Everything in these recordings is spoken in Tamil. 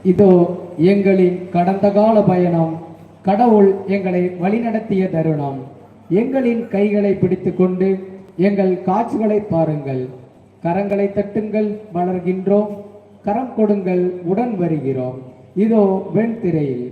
இதோ எங்களின் கடந்த கால பயணம், கடவுள் எங்களை வழிநடத்திய தருணம். எங்களின் கைகளை பிடித்து கொண்டு எங்கள் காட்சிகளை பாருங்கள். கரங்களை தட்டுங்கள், வளர்கின்றோம். கரம் கொடுங்கள், உடன் வருகிறோம். இதோ வெண்திரையில்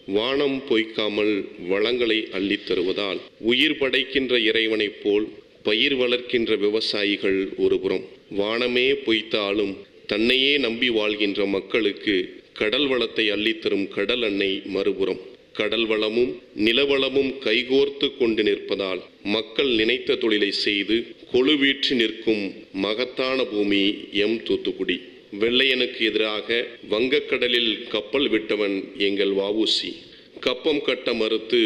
வானம் பொய்க்காமல் வளங்களை அள்ளித் தருவதால் உயிர் படைக்கின்ற இறைவனைப் போல் பயிர் வளர்க்கின்ற விவசாயிகள் ஒருபுறம், வானமே பொய்த்தாலும் தன்னையே நம்பி வாழ்கின்ற மக்களுக்கு கடல் வளத்தை அள்ளித்தரும் கடல் அன்னை மறுபுறம். கடல் வளமும் நிலவளமும் கைகோர்த்து கொண்டு நிற்பதால் மக்கள் நினைத்த தொழிலை செய்து கொழுவீற்றி நிற்கும் மகத்தான பூமி எம் தூத்துக்குடி. வெள்ளையனுக்கு எதிராக வங்கக்கடலில் கப்பல் விட்டவன் எங்கள் வஉசி. கப்பம் கட்ட மறுத்து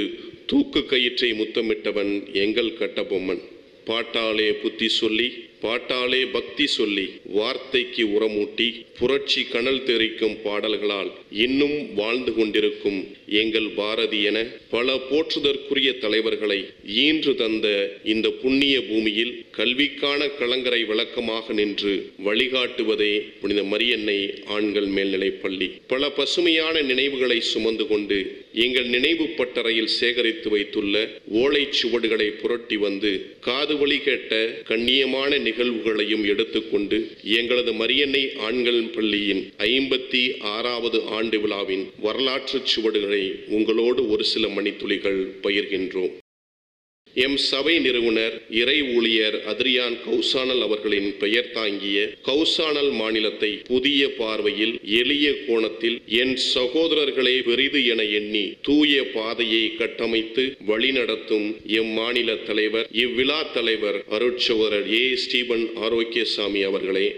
தூக்கு கயிற்றை முத்தமிட்டவன் எங்கள் கட்டபொம்மன். பாட்டாலே புத்தி சொல்லி, பாட்டாலே பக்தி சொல்லி, வார்த்தைக்கு உரமூட்டி புரட்சி கனல் தெரிக்கும் பாடல்களால் இன்னும் வாழ்ந்து கொண்டிருக்கும் எங்கள் பாரதி என பல போற்றுதற்குரிய தலைவர்களை ஈன்று தந்த இந்த புண்ணிய பூமியில் கல்விக்கான கலங்கரை விளக்கமாக நின்று வழிகாட்டுவதே புனித மரியன்னை ஆண்கள் மேல்நிலைப் பள்ளி. பல பசுமையான நினைவுகளை சுமந்து கொண்டு எங்கள் நினைவு பட்டறையில் சேகரித்து வைத்துள்ள ஓலைச்சுவடுகளை புரட்டி வந்து காது வழி கேட்ட கண்ணியமான நிகழ்வுகளையும் எடுத்துக்கொண்டு எங்களது மரியன்னை ஆண்கள் பள்ளியின் 56வது ஆண்டு விழாவின் வரலாற்று சுவடுகளை உங்களோடு ஒரு சில மணித்துளிகள் பகிர்கின்றோம். எம் சபை நிறுவனர் இறை ஊழியர் அத்ரியான் கௌசானல் அவர்களின் பெயர் தாங்கிய கௌசானல் மாநிலத்தை புதிய பார்வையில் எளிய கோணத்தில் என் சகோதரர்களே பெரிது என எண்ணி தூய பாதையை கட்டமைத்து வழிநடத்தும் எம் மாநில தலைவர், இவ்விழா தலைவர் அருட்சகோதரர் ஏ. ஸ்டீபன் ஆரோக்கியசாமி அவர்களே,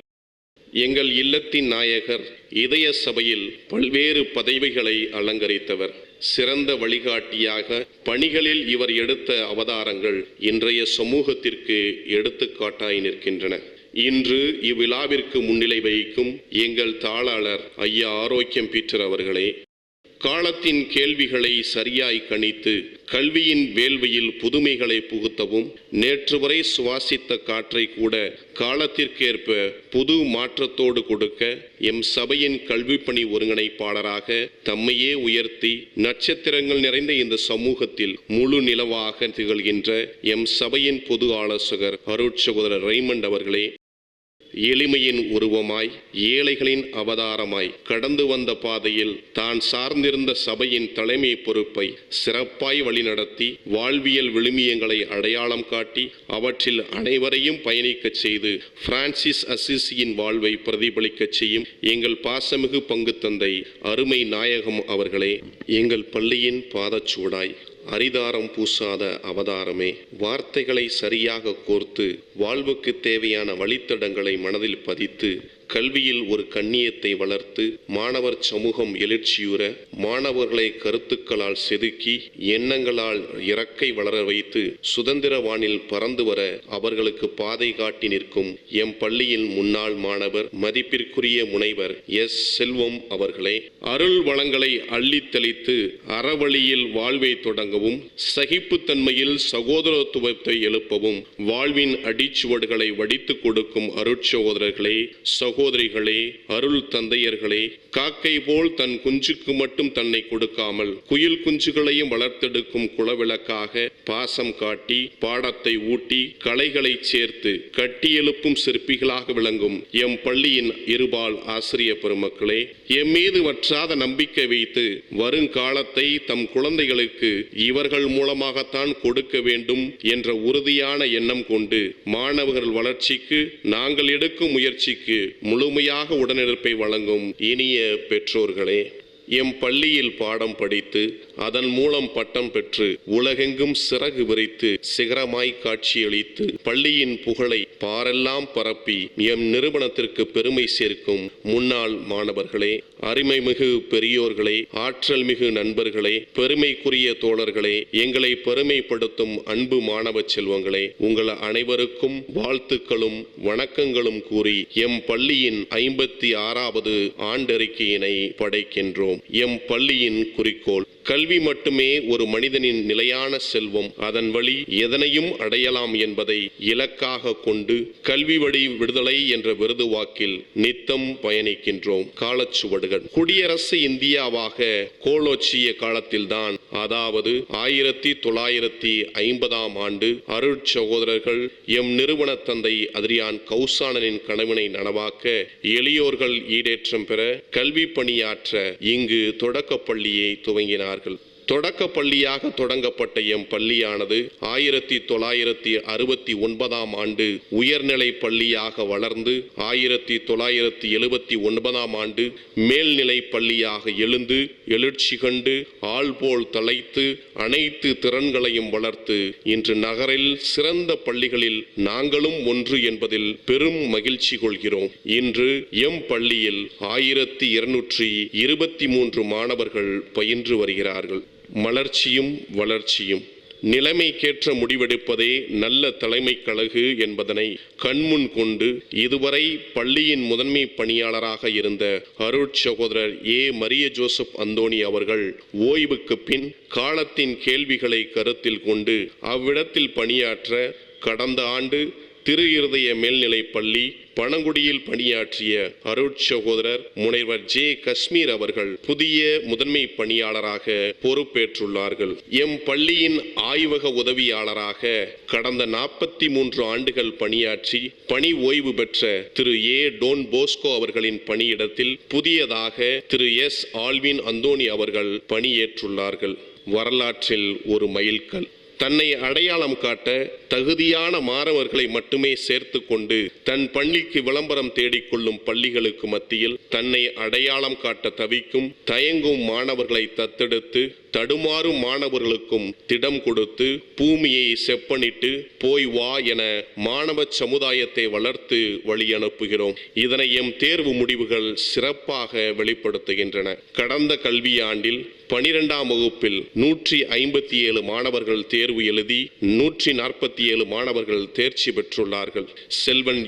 எங்கள் இல்லத்தின் நாயகர், இதய சபையில் பல்வேறு பதவிகளை அலங்கரித்தவர், சிறந்த வழிகாட்டியாக பணிகளில் இவர் எடுத்த அவதாரங்கள் இன்றைய சமூகத்திற்கு எடுத்துக்காட்டாய் நிற்கின்றன. இன்று இவ்விழாவிற்கு முன்னிலை வகிக்கும் எங்கள் தாளாளர் ஐயா ஆரோக்கியம் பீட்டர் அவர்களே, காலத்தின் கேள்விகளை சரியாய் கணித்து கல்வியின் வேள்வியில் புதுமைகளை புகுத்தவும், நேற்று வரை சுவாசித்த காற்றை கூட காலத்திற்கேற்ப புது மாற்றத்தோடு கொடுக்க எம் சபையின் கல்விப்பணி ஒருங்கிணைப்பாளராக தம்மையே உயர்த்தி நட்சத்திரங்கள் நிறைந்த இந்த சமூகத்தில் முழு நிலவாக திகழ்கின்ற எம் சபையின் பொது ஆலோசகர் அருட்சகோதரர் ரெய்மண்ட் அவர்களே, எளிமையின் உருவமாய் ஏழைகளின் அவதாரமாய் கடந்து வந்த பாதையில் தான் சார்ந்திருந்த சபையின் தலைமை பொறுப்பை சிறப்பாய் வழிநடத்தி வாழ்வியல் விழுமியங்களை அடையாளம் காட்டி அவற்றில் அனைவரையும் பயணிக்கச் செய்து பிரான்சிஸ் அசிசியின் வாழ்வை பிரதிபலிக்கச் செய்யும் எங்கள் பாசமிகு பங்கு தந்தை அருமை நாயகம் அவர்களே, எங்கள் பள்ளியின் பாதச்சூடாய் அரிதாரம் பூசாத அவதாரமே, வார்த்தைகளை சரியாக கோர்த்து வாழ்வுக்கு தேவையான வழித்தடங்களை மனதில் பதித்து கல்வியில் ஒரு கண்ணியத்தை வளர்த்து மாணவர் சமூகம் எழுச்சியுற மாணவர்களை கருத்துக்களால் செதுக்கி எண்ணங்களால் இறக்கை வளர வைத்து சுதந்திர வானில் பறந்து வர அவர்களுக்கு பாதை காட்டி நிற்கும் எம் பள்ளியின் முன்னாள் மாணவர் மதிப்பிற்குரிய முனைவர் எஸ். செல்வம் அவர்களே, அருள் வளங்களை அள்ளித் தெளித்து அறவழியில் வாழ்வை தொடங்கவும் சகிப்புத்தன்மையில் சகோதரத்துவத்தை எழுப்பவும் வாழ்வின் அடிச்சுவடுகளை வடித்து கொடுக்கும் அருட்சகோதரர்களே, சகோதரிகளே, அருள் தந்தையர்களே, காக்கை போல் தன் குஞ்சுக்கு மட்டும் தன்னை கொடுக்காமல் குயில் குஞ்சுகளையும் வளர்த்தெடுக்கும் குலவிளக்காக பாசம் காட்டி பாடத்தை ஊட்டி கலைகளை சேர்த்து கட்டி எழுப்பும் சிற்பிகளாக விளங்கும் எம் பள்ளியின் இருபால் ஆசிரிய பெருமக்களே, எம் மீது வற்றாத நம்பிக்கை வைத்து வருங்காலத்தை தம் குழந்தைகளுக்கு இவர்கள் மூலமாகத்தான் கொடுக்க வேண்டும் என்ற உறுதியான எண்ணம் கொண்டு மாணவர்கள் வளர்ச்சிக்கு நாங்கள் எடுக்கும் முயற்சிக்கு முழுமையாக உடனிருப்பை வழங்கும் இனிய பெற்றோர்களே, எம் பள்ளியில் பாடம் படித்து அதன் மூலம் பட்டம் பெற்று உலகெங்கும் சிறகு விரித்து சிகரமாய் காட்சியளித்து பள்ளியின் புகழை பாரெல்லாம் பரப்பி எம் நிறுவனத்திற்கு பெருமை சேர்க்கும் முன்னாள் மாணவர்களே, அருமைமிகு பெரியோர்களே, ஆற்றல் மிகு நண்பர்களே, பெருமைக்குரிய தோழர்களே, எங்களை பெருமைப்படுத்தும் அன்பு மாணவ செல்வங்களே, உங்கள் அனைவருக்கும் வாழ்த்துக்களும் வணக்கங்களும் கூறி எம் பள்ளியின் 56வது ஆண்டறிக்கையினை படைக்கின்றோம். எம் பள்ளியின் குறிக்கோள்: கல்வி மட்டுமே ஒரு மனிதனின் நிலையான செல்வம், அதன் வழி எதனையும் அடையலாம் என்பதை இலக்காக கொண்டு கல்வி வழி விடுதலை என்ற விருதுவாக்கில் நித்தம் பயணிக்கின்றோம். காலச்சுவடுகள்: குடியரசு இந்தியாவாக கோலோச்சிய காலத்தில்தான், அதாவது 1950ஆம் ஆண்டு அருட்சகோதரர்கள் எம் நிறுவன தந்தை அதிரியான் கௌசானனின் கனவினை நனவாக்க எளியோர்கள் ஈடேற்றம் பெற கல்வி பணியாற்ற இங்கு தொடக்கப்பள்ளியை துவங்கினார்கள். தொடக்க பள்ளியாக தொடங்கப்பட்ட எம் பள்ளியானது 1969ஆம் ஆண்டு உயர்நிலை பள்ளியாக வளர்ந்து 1979ஆம் ஆண்டு மேல்நிலை பள்ளியாக எழுந்து எழுச்சி கண்டு ஆள்போல் தழைத்து அனைத்து திறன்களையும் வளர்த்து இன்று நகரில் சிறந்த பள்ளிகளில் நாங்களும் ஒன்று என்பதில் பெரும் மகிழ்ச்சி கொள்கிறோம். இன்று எம் பள்ளியில் 1223 மாணவர்கள் பயின்று வருகிறார்கள். மலர்ச்சியும் வளர்ச்சியும்: நிலைமைக்கேற்ற முடிவெடுப்பதே நல்ல தலைமை கழகு என்பதனை கண்முன் கொண்டு இதுவரை பள்ளியின் முதன்மை பணியாளராக இருந்த அருட்சகோதரர் மரிய ஜோசப் அந்தோணி அவர்கள் ஓய்வுக்கு பின் காலத்தின் கேள்விகளை கருத்தில் கொண்டு அவ்விடத்தில் பணியாற்ற கடந்த ஆண்டு திரு இருதய மேல்நிலை பள்ளி பனங்குடியில் பணியாற்றிய அருட்சகோதரர் முனைவர் காஷ்மீர் அவர்கள் புதிய முதன்மை பணியாளராக பொறுப்பேற்றுள்ளார்கள். எம் பள்ளியின் ஆய்வக உதவியாளராக கடந்த 43 ஆண்டுகள் பணியாற்றி பணி ஓய்வு பெற்ற திரு டோன் போஸ்கோ அவர்களின் பணியிடத்தில் புதியதாக திரு ஆல்வின் அந்தோணி அவர்கள் பணியேற்றுள்ளார்கள். வரலாற்றில் ஒரு மைல்கல்: தன்னை அடையாளம் காட்ட தகுதியான மாணவர்களை மட்டுமே சேர்த்து கொண்டு தன் பள்ளிக்கு விளம்பரம் தேடிக்கொள்ளும் பள்ளிகளுக்கு மத்தியில் தன்னை அடையாளம் காட்ட தவிக்கும் தயங்கும் மாணவர்களை தத்தெடுத்து தடுமாறும் மாணவர்களுக்கும் திடம் கொடுத்து பூமியை செப்பனிட்டு போய் வா என மாணவ சமுதாயத்தை வளர்த்து வழி அனுப்புகிறோம். இதனை எம் தேர்வு முடிவுகள் சிறப்பாக வெளிப்படுத்துகின்றன. கடந்த கல்வியாண்டில் 12ஆம் வகுப்பில் 157 மாணவர்கள் தேர்வு எழுதி 147 மாணவர்கள் தேர்ச்சி பெற்றுள்ளார்கள். செல்வன்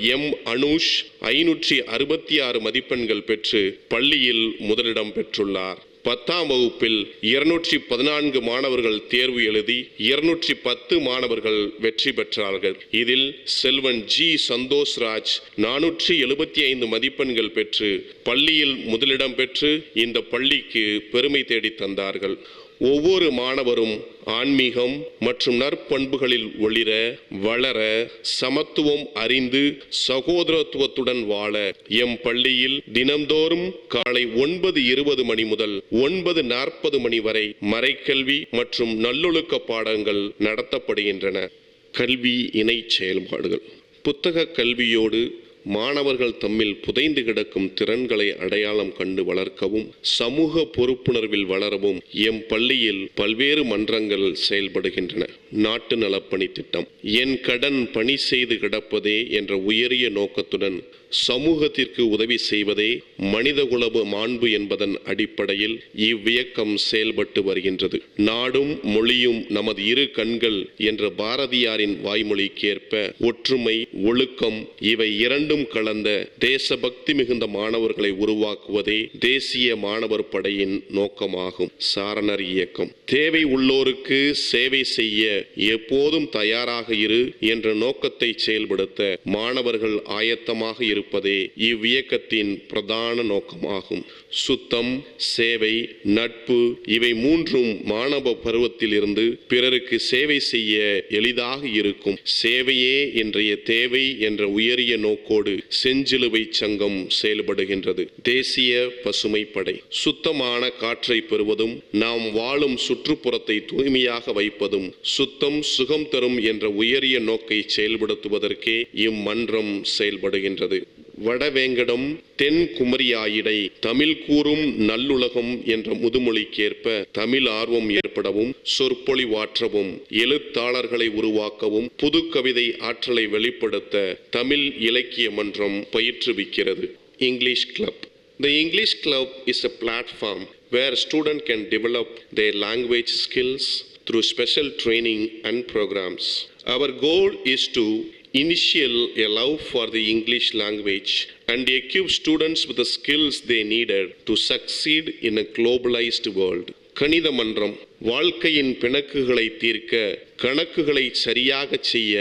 அனூஷ் 566 மதிப்பெண்கள் பெற்று பள்ளியில் முதலிடம் பெற்றுள்ளார். 10ஆம் வகுப்பில் 214 மாணவர்கள் தேர்வு எழுதி 210 மாணவர்கள் வெற்றி பெற்றார்கள். இதில் செல்வன் சந்தோஷ்ராஜ் 475 மதிப்பெண்கள் பெற்று பள்ளியில் முதலிடம் பெற்று இந்த பள்ளிக்கு பெருமை தேடி தந்தார்கள். ஒவ்வொரு மாணவரும் ஆன்மீகம் மற்றும் நற்பண்புகளில் ஒளிர வளர சமத்துவம் அறிந்து சகோதரத்துவத்துடன் வாழ எம் பள்ளியில் தினம்தோறும் காலை 9:20 மணி முதல் 9:40 மணி வரை மறைக்கல்வி மற்றும் நல்லொழுக்க பாடங்கள் நடத்தப்படுகின்றன. கல்வி இணை செயல்பாடுகள்: புத்தக கல்வியோடு மாணவர்கள் தம்மில் புதைந்து கிடக்கும் திறன்களை அடையாளம் கண்டு வளர்க்கவும் சமூக பொறுப்புணர்வில் வளரவும் எம் பள்ளியில் பல்வேறு மன்றங்கள் செயல்படுகின்றன. நாட்டு நலப்பணி திட்டம்: என் கடன் பணி செய்து கிடப்பதே என்ற உயரிய நோக்கத்துடன் சமூகத்திற்கு உதவி செய்வதே மனிதகுல மாண்பு என்பதன் அடிப்படையில் இவ்வியக்கம் செயல்பட்டு வருகின்றது. நாடும் மொழியும் நமது இரு கண்கள் என்ற பாரதியாரின் வாய்மொழிக்கேற்ப ஒற்றுமை, ஒழுக்கம் இவை இரண்டும் கலந்த தேசபக்தி மிகுந்த மாணவர்களை உருவாக்குவதே தேசிய மாணவர் படையின் நோக்கமாகும். சாரணர் இயக்கம்: தேவை உள்ளோருக்கு சேவை செய்ய எப்போதும் தயாராக இரு என்ற நோக்கத்தை செயல்படுத்த மாணவர்கள் ஆயத்தமாக இருப்பதே இவ்வியக்கத்தின் பிரதான நோக்கமாகும். சுத்தம், சேவை, நட்பு இவை மூன்றும் மாணவ பருவத்தில் இருந்து பிறருக்கு சேவை செய்ய எளிதாக இருக்கும். சேவையே இன்றைய தேவை என்ற உயரிய நோக்கோடு செஞ்சிலுவை சங்கம் செயல்படுகின்றது. தேசிய பசுமை படை: சுத்தமான காற்றை பெறுவதும் நாம் வாழும் சுற்றுப்புறத்தை தூய்மையாக வைப்பதும் சுத்தம் சுகம் தரும் என்ற உயரிய நோக்கை செயல்படுத்துவதற்கே இம்மன்றம் செயல்படுகின்றது. வடவேங்கடம் தென் குமரியாயிடை தமிழ் கூறும் நல்லுலகம் என்ற முதுமொழிக்கேற்ப தமிழ் ஆர்வம் ஏற்படவும் சொற்பொழிவாற்றவும் எழுத்தாளர்களை உருவாக்கவும் புது கவிதை ஆற்றலை வெளிப்படுத்த தமிழ் இலக்கிய மன்றம் பயிற்றுவிக்கிறது. English Club. The English Club is a platform where students can develop their language skills through special training and programs. Our goal is to initial a love for the English language and equip students with the skills they needed to succeed in a globalized world. கணித மன்றம் வாழ்க்கையின் பிணக்குகளை தீர்க்க கணக்குகளை சரியாக செய்ய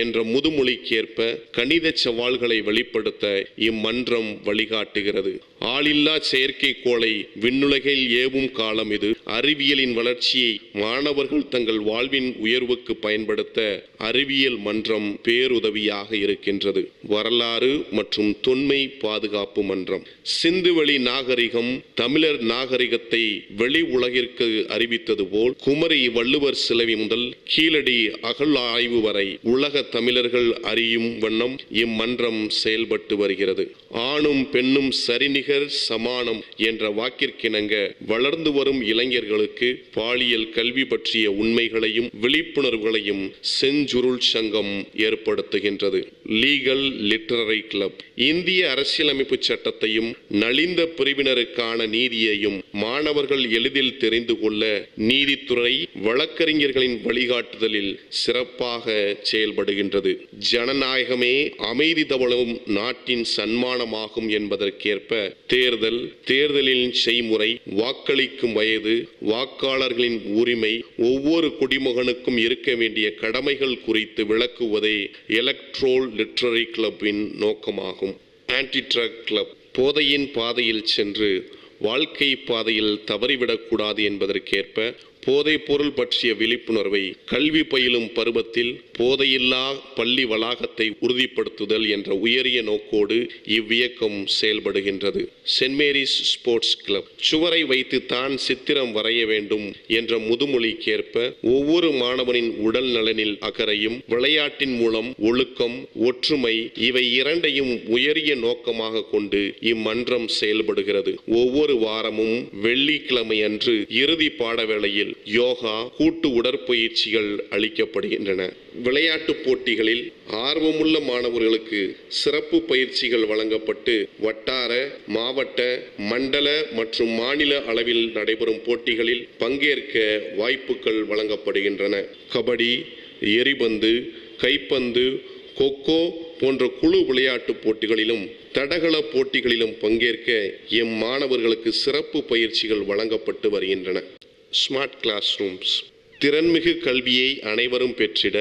என்ற முதுமொழிக்கேற்ப கணித சவால்களை வெளிப்படுத்த இம்மன்றம் வழிகாட்டுகிறது. ஆளில்லா செயற்கைக்கோளை விண்ணுலகில் ஏவும் காலம் இது. அறிவியலின் வளர்ச்சியை மாணவர்கள் தங்கள் வாழ்வின் உயர்வுக்கு பயன்படுத்த அறிவியல் மன்றம் பேருதவியாக இருக்கின்றது. வரலாறு மற்றும் தொன்மை பாதுகாப்பு மன்றம். சிந்துவெளி நாகரிகம் தமிழர் நாகரிகத்தை வெளி உலகிற்கு அறிவித்தது போல் குமரி வள்ளுவர் சிலை முதல் கீழடி அகழ் ஆய்வு வரை உலக தமிழர்கள் அறியும் வண்ணம் இம்மன்றம் செயல்பட்டு வருகிறது. ஆணும் பெண்ணும் சரிநிகர் சமானம் என்ற வாக்கிற்கிணங்க வளர்ந்து வரும் இளைஞர்களுக்கு பாலியல் கல்வி பற்றிய உண்மைகளையும் விழிப்புணர்வுகளையும் செஞ்சுருள் சங்கம் ஏற்படுத்துகின்றது. Legal literary club. இந்திய அரசியலமைப்பு சட்டத்தையும் நலிந்த பிரிவினருக்கான நீதியையும் மாணவர்கள் எளிதில் தெரிந்து கொள்ள நீதித்துறை வழக்கறிஞர்களின் வழிகாட்டுதலில் சிறப்பாக செயல்படுகின்றது. ஜனநாயகமே அமைதி தவழும் நாட்டின் சன்மானமாகும் என்பதற்கேற்ப தேர்தலின் செய்முறை, வாக்களிக்கும் வயது, வாக்காளர்களின் உரிமை, ஒவ்வொரு குடிமகனுக்கும் இருக்க வேண்டிய கடமைகள் குறித்து விளக்குவதே எலக்ட்ரோல் லிட்டரரி கிளப்பின் நோக்கமாகும். Anti drug club. போதையின் பாதையில் சென்று வாழ்க்கை பாதையில் தவறிவிடக்கூடாது என்பதற்கேற்ப போதைப் பொருள் பற்றிய விழிப்புணர்வை கல்வி பயிலும் பருவத்தில் போதையில்லா பள்ளி வளாகத்தை உறுதிப்படுத்துதல் என்ற உயரிய நோக்கோடு இவ்வியக்கம் செயல்படுகின்றது. Saint Mary's Sports Club. சுவரை வைத்து தான் சித்திரம் வரைய வேண்டும் என்ற முதுமொழிக்கேற்ப ஒவ்வொரு மாணவனின் உடல் நலனில் அக்கறையும் விளையாட்டின் மூலம் ஒழுக்கம், ஒற்றுமை இவை இரண்டையும் உயரிய நோக்கமாக கொண்டு இம்மன்றம் செயல்படுகிறது. ஒவ்வொரு வாரமும் வெள்ளிக்கிழமை அன்று இறுதி பாடவேளையில் யோகா, கூட்டு உடற்பயிற்சிகள் அளிக்கப்படுகின்றன. விளையாட்டுப் போட்டிகளில் ஆர்வமுள்ள மாணவர்களுக்கு சிறப்பு பயிற்சிகள் வழங்கப்பட்டு வட்டார, மாவட்ட, மண்டல மற்றும் மாநில அளவில் நடைபெறும் போட்டிகளில் பங்கேற்க வாய்ப்புகள் வழங்கப்படுகின்றன. கபடி, எரிபந்து, கைப்பந்து, கொக்கோ போன்ற குழு விளையாட்டுப் போட்டிகளிலும் தடகள போட்டிகளிலும் பங்கேற்க மாணவர்களுக்கு சிறப்பு பயிற்சிகள் வழங்கப்பட்டு வருகின்றன. Smart class rooms. திறன்மிகு கல்வியை அனைவரும் பெற்றிட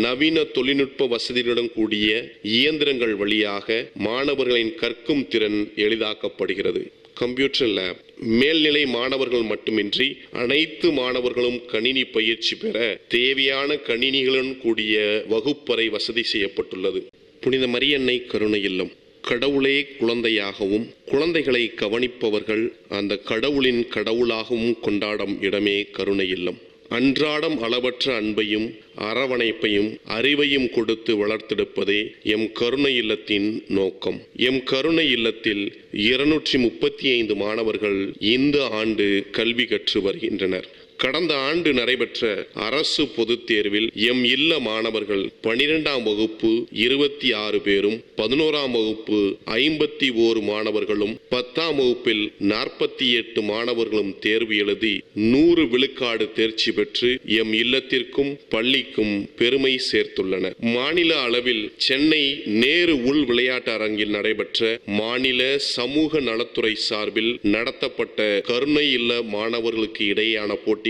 நவீன தொழில்நுட்ப வசதியுடன் கூடிய இயந்திரங்கள் வழியாக மாணவர்களின் கற்கும் திறன் எளிதாக்கப்படுகிறது. Computer lab. மேல்நிலை மாணவர்கள் மட்டுமின்றி அனைத்து மாணவர்களும் கணினி பயிற்சி பெற தேவையான கணினிகளுடன் கூடிய வகுப்பறை வசதி செய்யப்பட்டுள்ளது. புனித மரியன்னை கருணை இல்லம். கடவுளே குழந்தையாகவும் குழந்தைகளை கவனிப்பவர்கள் அந்த கடவுளின் கடவுளாகவும் கொண்டாடும் இடமே கருணை இல்லம். அன்றாடம் அளவற்ற அன்பையும் அரவணைப்பையும் அறிவையும் கொடுத்து வளர்த்தெடுப்பதே எம் கருணை இல்லத்தின் நோக்கம். எம் கருணை இல்லத்தில் 235 மாணவர்கள் இந்த ஆண்டு கல்வி கற்று வருகின்றனர். கடந்த ஆண்டு நடைபெற்ற அரசு பொதுத் தேர்வில் எம் இல்ல மாணவர்கள் 12ஆம் வகுப்பு 26 பேரும், 11ஆம் வகுப்பு 51 மாணவர்களும், 10ஆம் வகுப்பில் 48 மாணவர்களும் தேர்வு எழுதி 100 விழுக்காடு தேர்ச்சி பெற்று எம் இல்லத்திற்கும் பள்ளிக்கும் பெருமை சேர்த்துள்ளனர். மாநில அளவில் சென்னை நேரு உள் விளையாட்டு அரங்கில் நடைபெற்ற மாநில சமூக நலத்துறை சார்பில் நடத்தப்பட்ட கருணை இல்ல மாணவர்களுக்கு இடையேயான போட்டிகளில்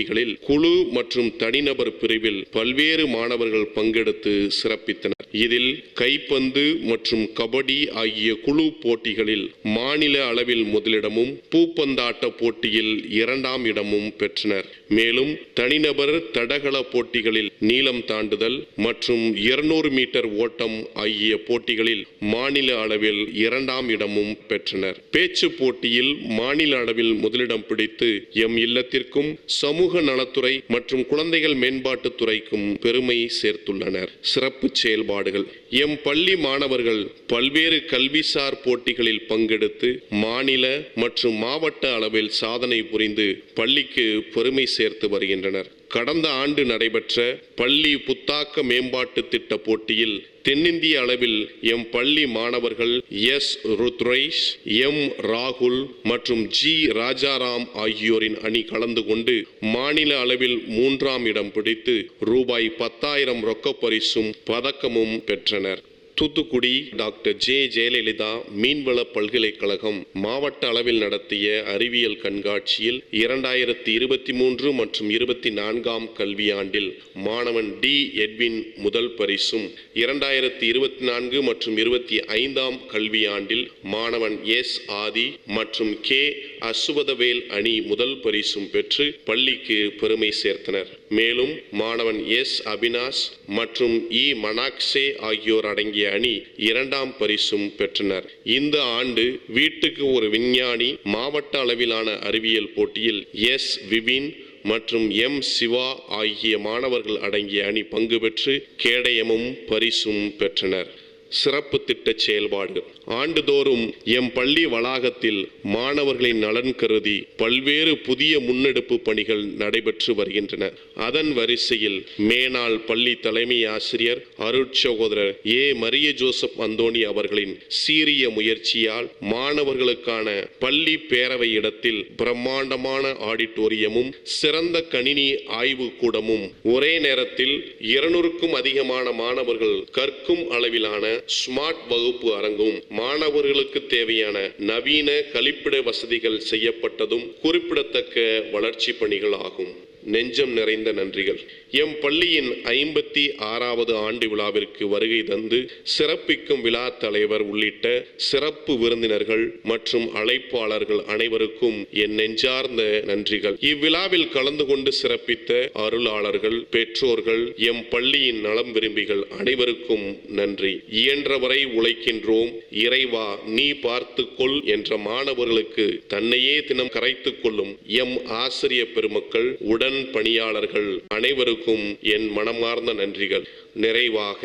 குழு மற்றும் தனிநபர் பிரிவில் பல்வேறு மாணவர்கள் பங்கெடுத்து சிறப்பித்தனர். இதில் கைப்பந்து மற்றும் கபடி ஆகிய குழு போட்டிகளில் மாநில அளவில் முதலிடமும், பூப்பந்தாட்ட போட்டியில் 2ஆம் இடமும் பெற்றனர். மேலும் தனிநபர் தடகள போட்டிகளில் நீளம் தாண்டுதல் மற்றும் 200 மீட்டர் ஓட்டம் ஆகிய போட்டிகளில் மாநில அளவில் 2ஆம் இடமும் பெற்றனர். பேச்சு போட்டியில் மாநில அளவில் முதலிடம் பிடித்து எம் இல்லத்திற்கும் சமூக நலத்துறை மற்றும் குழந்தைகள் மேம்பாட்டுத் துறைக்கும் பெருமை சேர்த்துள்ளனர். சிறப்பு செயல்பாடுகள். செயல்பாடுகள். எம் பள்ளி மாணவர்கள் பல்வேறு கல்விசார் போட்டிகளில் பங்கெடுத்து மாநில மற்றும் மாவட்ட அளவில் சாதனை புரிந்து பள்ளிக்கு பெருமை சேர்த்து வருகின்றனர். கடந்த ஆண்டு நடைபெற்ற பள்ளி புத்தாக்க மேம்பாட்டு திட்ட போட்டியில் தென்னிந்திய அளவில் எம் பள்ளி மாணவர்கள் எஸ் ருத்ரேஷ், எம் ராகுல் மற்றும் ஜி ராஜாராம் ஆகியோரின் அணி கலந்து கொண்டு மாநில அளவில் 3ஆம் இடம் பிடித்து ரூபாய் 10,000 ரொக்கப் பரிசும் பதக்கமும் பெற்றனர். தூத்துக்குடி டாக்டர் ஜே ஜெயலலிதா மீன்வள பல்கலைக்கழகம் மாவட்ட அளவில் நடத்திய அறிவியல் கண்காட்சியில் 2023 மற்றும் 24ஆம் கல்வியாண்டில் மாணவன் டி எட்வின் முதல் பரிசும், 2024 மற்றும் 25ஆம் கல்வியாண்டில் மாணவன் எஸ் ஆதி மற்றும் கே அசுவதவேல் அணி முதல் பரிசும் பெற்று பள்ளிக்கு பெருமை சேர்த்தனர். மேலும் மாணவன் எஸ் அபினாஷ் மற்றும் இ மனாக்சே ஆகியோர் அடங்கிய அணி 2ஆம் பரிசும் பெற்றனர். இந்த ஆண்டு வீட்டுக்கு ஒரு விஞ்ஞானி மாவட்ட அளவிலான அறிவியல் போட்டியில் எஸ் விபின் மற்றும் எம் சிவா ஆகிய மாணவர்கள் அடங்கிய அணி பங்கு பெற்று கேடயமும் பரிசும் பெற்றனர். சிறப்பு திட்ட செயல்பாடு. ஆண்டுதோறும் எம் பள்ளி வளாகத்தில் மாணவர்களின் நலன் கருதி பல்வேறு புதிய முன்னெடுப்பு பணிகள் நடைபெற்று வருகின்றன. அதன் வரிசையில் மேனாள் பள்ளி தலைமை ஆசிரியர் அருட்சகோதரர் ஏ மரிய ஜோசப் அந்தோணி அவர்களின் சீரிய முயற்சியால் மாணவர்களுக்கான பள்ளி பேரவை இடத்தில் பிரம்மாண்டமான ஆடிட்டோரியமும் சிறந்த கணினி ஆய்வு கூடமும் ஒரே நேரத்தில் 200க்கும் அதிகமான மாணவர்கள் கற்கும் அளவிலான ஸ்மார்ட் வகுப்பு அரங்கும் மாணவர்களுக்கு தேவையான நவீன கழிப்பிட வசதிகள் செய்யப்பட்டதும் குறிப்பிடத்தக்க வளர்ச்சி பணிகள் ஆகும். நெஞ்சம் நிறைந்த நன்றிகள். எம் பள்ளியின் 56வது ஆண்டு விழாவிற்கு வருகை தந்து சிறப்பிக்கும் விழா தலைவர் உள்ளிட்ட சிறப்பு விருந்தினர்கள் மற்றும் அழைப்பாளர்கள் அனைவருக்கும் என் நெஞ்சார்ந்த நன்றிகள். இவ்விழாவில் கலந்து கொண்டு சிறப்பித்த அருளாளர்கள், பெற்றோர்கள், எம் பள்ளியின் நலம் விரும்பிகள் அனைவருக்கும் நன்றி. இயன்றவரை உழைக்கின்றோம், இறைவா நீ பார்த்துக்கொள் என்ற மாணவர்களுக்கு தன்னையே தினம் கரைத்துக் கொள்ளும் எம் ஆசிரிய பெருமக்கள், உடன் பணியாளர்கள் அனைவருக்கும் என் மனமார்ந்த நன்றிகள். நிறைவாக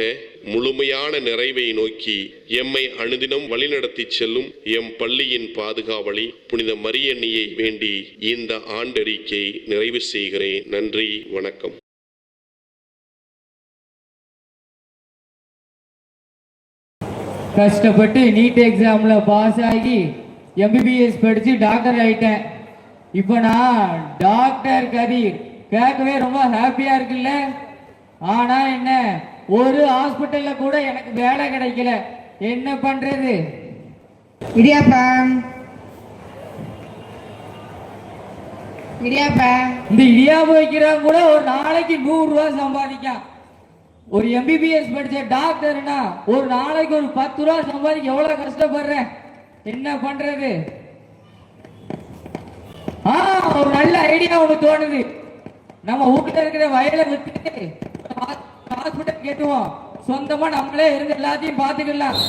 முழுமையான நிறைவை நோக்கி எம்மை அனுதினம் வழிநடத்தி செல்லும் எம் பள்ளியின் பாதுகாவலி புனித மரியன்னியை வேண்டி இந்த ஆண்டறிக்கை நிறைவு செய்கிறேன். நன்றி, வணக்கம். கஷ்டப்பட்டு நீட் எக்ஸாம்ல பாஸ் ஆகி எம்பிபிஎஸ் படிச்சு டாக்டர் ஆயிட்டேன். இப்போ நான் டாக்டர் கதிர் கேட்கவே ரொம்ப ஹாப்பியா இருக்குல்ல. ஆனா என்ன, ஒரு ஹாஸ்பிட்டல்ல கூட எனக்கு வேலை கிடைக்கல. என்ன பண்றது? இடியாப்பம் இடியாப்பம் இந்த இடியாப்பம் வைக்கிறவங்க கூட ஒரு நாளைக்கு 100 ரூபாய் சம்பாதிக்கான். ஒரு எம்பிபிஎஸ் படிச்ச டாக்டர்னா ஒரு நாளைக்கு ஒரு 10 ரூபாய் சம்பாதிக்க எவ்வளவு கஷ்டப்படுறேன். என்ன பண்றது? ஒரு நல்ல ஐடியா ஒண்ணு தோணுது. நம்ம வீட்டுல இருக்கிற வயலை விட்டு ஹாஸ்பிட்டல் கேட்டுவோம். சொந்தமா நம்மளே இருந்து எல்லாத்தையும் பாத்துக்கலாம்.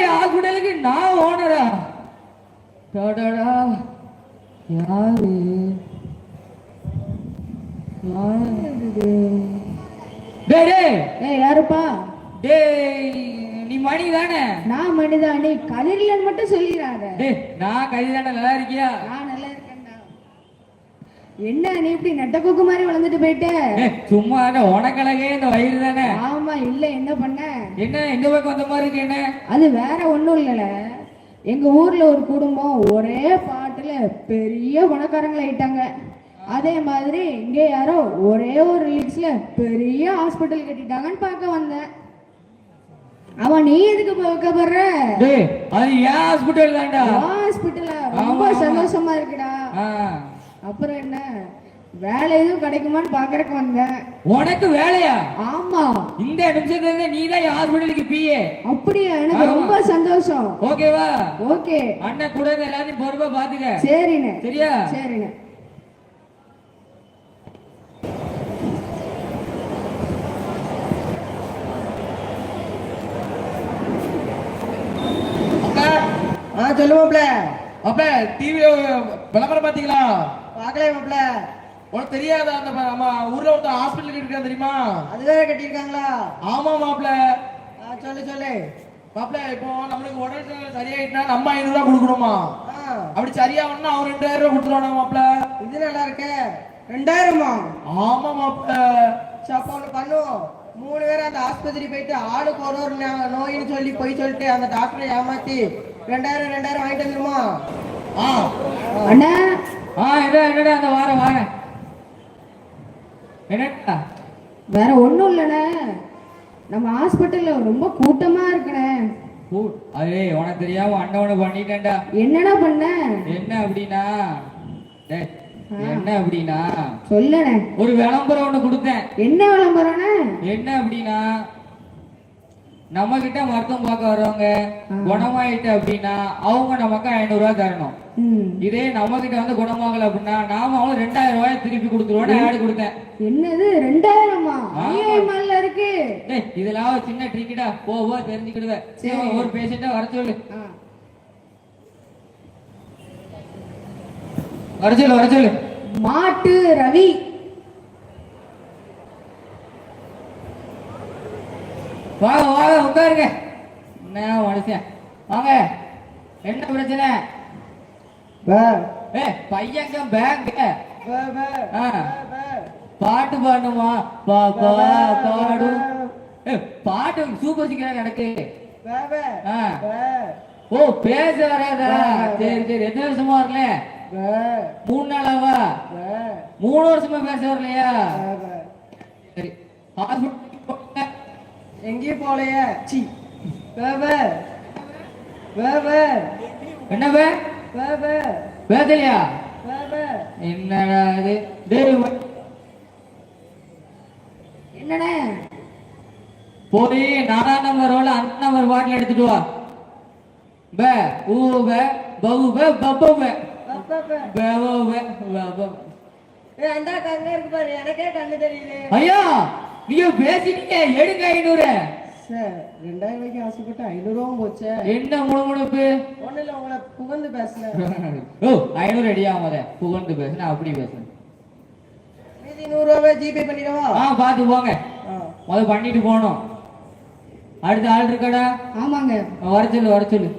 ஹாஸ்பிட்டலுக்கு நான் ஓனரா? யாரு யாருப்பா? நீ மணி தானே? நான் மணிதான். நீ கதிரிலன்னு மட்டும் சொல்லிடாத. நான் கதிரான. நல்லா இருக்கியா? நான் நல்லா இருக்கேன்டா. என்ன நீ இப்படி நெட்ட கொக்கு மாதிரி வளர்ந்துட்டு போயிட்ட? சும்மா உனக்கழகே இந்த வயிறு தானே. ஆமா. இல்ல என்ன பண்ண? என்ன எங்க பக்கம் வந்த மாதிரி இருக்கு? என்ன அது வேற ஒண்ணும் இல்லல. எங்க ஊர்ல ஒரு குடும்பம் ஒரே பாட்டுல பெரிய பணக்காரங்கள ஆயிட்டாங்க. அதே மாதிரி இங்க யாரோ ஒரே ஒரு ரிலீக்ஸ்ல பெரிய ஹாஸ்பிட்டல் கட்டிட்டாங்கன்னு பார்க்க வந்தேன். அவன் நீ எதுக்கு பார்க்கப்படுற? அது ஏன் ஹாஸ்பிட்டல் தான்டா. ஹாஸ்பிட்டலா? ரொம்ப சந்தோஷமா இருக்குடா. அப்புறம் என்ன, வேலை எதுவும் கிடைக்குமான்னு பாக்குறதுக்கு வந்தேன். உனக்கு வேலையா? ஆமா. இந்த நிமிஷத்துல இருந்து நீ தான் ஹாஸ்பிட்டலுக்கு பிஏ. அப்படியா? எனக்கு ரொம்ப சந்தோஷம். ஓகேவா? ஓகே. அண்ணன் கூட எல்லாத்தையும் பொறுப்பா பாத்துக்க. சரிண்ணே. சரியா? சரிண்ணே. சொல்லு மாப்ள. அப்ப டிவில விளம்பரம் பாத்தீங்களா? பாக்கலையே மாப்ள. உனக்கு தெரியாதா அந்த நம்ம ஊர்ல ஒருத்த ஹாஸ்பிட்டல் இருக்கா தெரியுமா? அது வேற கட்டிருக்காங்களா? ஆமா மாப்ள. சொல்லு சொல்லு மாப்ள. இப்போ நம்மளுக்கு உடனே சரியாயிட்டா நம்ம 500 ரூபாய் கொடுக்கணுமா? அப்படி சரியாகணும்னா அவர் 2000 ரூபாய் கொடுத்துருவாங்க மாப்ள. இது நல்லா இருக்கு. 2000மா? ஆமா மாப்ள. அப்ப ஒண்ணு பண்ணுவோம். 3 பேரும் அந்த ஆஸ்பத்திரி போயிட்டு ஆளுக்கு ஒரு நோயின்னு சொல்லி போய் சொல்லிட்டு அந்த டாக்டரை ஏமாத்தி 2000 வாங்கிட்டு வந்துருமா? அண்ணா. என்னடா அந்த வார என்னடா? வேற ஒண்ணும் இல்லண்ணே, நம்ம ஹாஸ்பிட்டல்ல ரொம்ப கூட்டமா இருக்குண்ணே. அதே உனக்கு தெரியாம அண்ணவனை பண்ணிட்டேன்டா. என்னடா பண்ண? என்ன அப்படின்னா என்ன அப்படின்னா சொல்லணே. ஒரு விளம்பரம் ஒண்ணு கொடுத்தேன். என்ன விளம்பரம்ண்ணே? என்ன அப்படின்னா நம்ம கிட்ட மருத்துவம் பார்க்க வர்றவங்க குணமாயிட்டு அப்படின்னா அவங்க நமக்கு 500 ரூபாய் தரணும். இதே நம்ம கிட்ட வந்து குணமாகல அப்படின்னா நாம அவங்க 2000 ரூபாய் திருப்பி கொடுத்துருவோம். ஆடு கொடுத்தேன். என்னது 2000மா? ஐயாயிரமால இருக்கு. இதெல்லாம் ஒரு சின்ன ட்ரிக்கெட்டா போ தெரிஞ்சுக்கிடுவேன். ஒரு பேஷண்டா வர சொல்லு. வர சொல்லு. மாட்டு ரவி. வாங்க உட்காருங்க. என்ன மனுஷன் வாங்க. என்ன பிரச்சனை? பையங்க பேங்க் பாட்டு பாடணுமா? பாடு. பாட்டு சூப்பர் சிங்கர் எனக்கு. ஓ பேச வராதா? சரி. எத்தனை வருஷமா வரல? 3 நாளாவா? 3 வருஷமா பேச வரலையா? சரி. எங்கேயும் போலையே. என்ன பேசலையா? என்னடா இது? என்னண்ணே? போய் 4ஆம் நம்பர் ரோல 5 நம்பர் பாட்டில் எடுத்துட்டு வா. ஐயா நீங்க பேசிட்டீங்க. எடுங்க 500. 2000 ரூபாய்க்கு ஆசைப்பட்டு 500 ரூபாயும் போச்சு. என்ன முழுமுழுப்பு? ஒண்ணு இல்ல, உங்களை புகழ்ந்து பேசல. 500 அடியாம புகழ்ந்து பேசுன அப்படி பேசுறேன். மீதி 100 ரூபாய் ஜிபே பண்ணிடவா? பாத்து போங்க. பண்ணிட்டு போனோம். அடுத்த ஆள் இருக்காடா? ஆமாங்க. வர சொல்லு.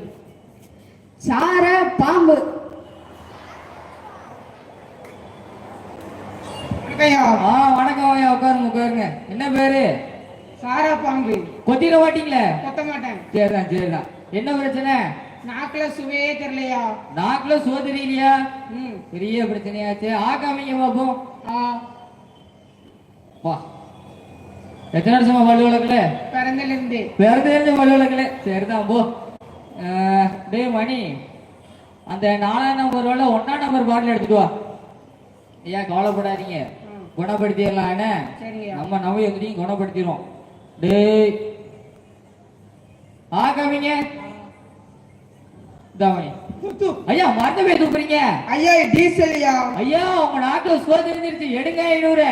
சார பாம்பு. வணக்கம் ஐயா. உட்காருங்க. என்ன பேரு? சாரா பாம்பு. கொத்திட மாட்டீங்களே? கொத்த மாட்டேன். சரிதான். என்ன பிரச்சனை? நாக்குல சுவையே தெரியலையா? நாக்குல சுவை தெரியலையா? பெரிய பிரச்சனையாச்சு. ஆகாமிங்க பாப்போம். எத்தனை வருஷமா பல்லு வளர்க்கல? பிறந்திலிருந்து பல்லு வளர்க்கல. சரிதான் போ. டே மணி, அந்த 4ஆம் நம்பர் ரோல 1ஆம் நம்பர் பாட்டில் எடுத்துட்டு வா. ஐயா கவலைப்படாதீங்க, குணப்படுத்திடலாம். என்ன நம்ம நோய் எங்கேயும் குணப்படுத்திடுவோம். டேய் ஆகாமிங்க. ஐயா மறந்து போய் தூக்குறீங்க. ஐயா டீசல்யா. ஐயா உங்க நாக்குல சுவை தெரிஞ்சிருச்சு. எடுங்க 500.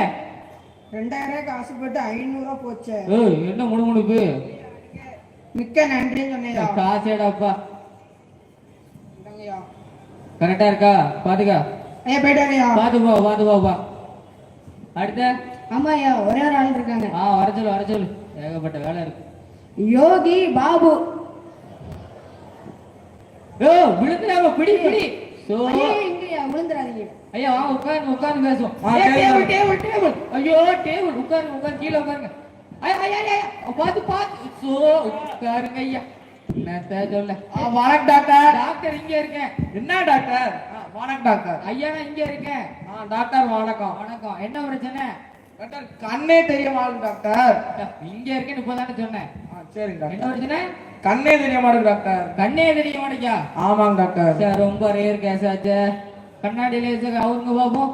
2000 ரூபாய்க்கு ஆசைப்பட்டு 500 ரூபாய் போச்சு. என்ன முணுமுணுப்பு? மிக்க நன்றின்னு சொன்னேயா. காசேடாப்பா. கரெக்டா இருக்கா? பாத்துக்கா. ஐயா போயிட்டாங்கயா. பாத்து போ. அடுத்த. ஆமாயா, ஒரே ஒரு ஆள் இருக்காங்க. வர சொல்லு. ஏகப்பட்ட வேலை இருக்கு. யோகி பாபு. விழுந்துடாம பிடி. இங்கயா விழுந்துடாதீங்க. ஐயா வாங்க உட்கார்ந்து பேசுவோம். டேபிள். ஐயோ டேபிள். உட்காருங்க கீழே உட்காருங்க. பாத்து உட்காருங்க ஐயா. என்ன சொல்ல? வணக்கம் டாக்டர். டாக்டர் இங்க இருக்கேன். என்ன டாக்டர்? வணக்கம் டாக்டர். ஐயா நான் இங்க இருக்கேன். டாக்டர் வணக்கம். என்ன பிரச்சனை? டாக்டர் கண்ணே தெரிய மாட்டேங்குது டாக்டர். இங்க இருக்கேன்னு இப்பதானே சொன்னேன். சரிங்க டாக்டர். என்ன பிரச்சனை? கண்ணே தெரிய மாட்டேங்குது டாக்டர். கண்ணே தெரிய மாட்டேங்கா? ஆமாங்க டாக்டர். சார் ரொம்ப ரேர் கேஸ் ஆச்சு. கண்ணாடியில அவருங்க பாப்போம்.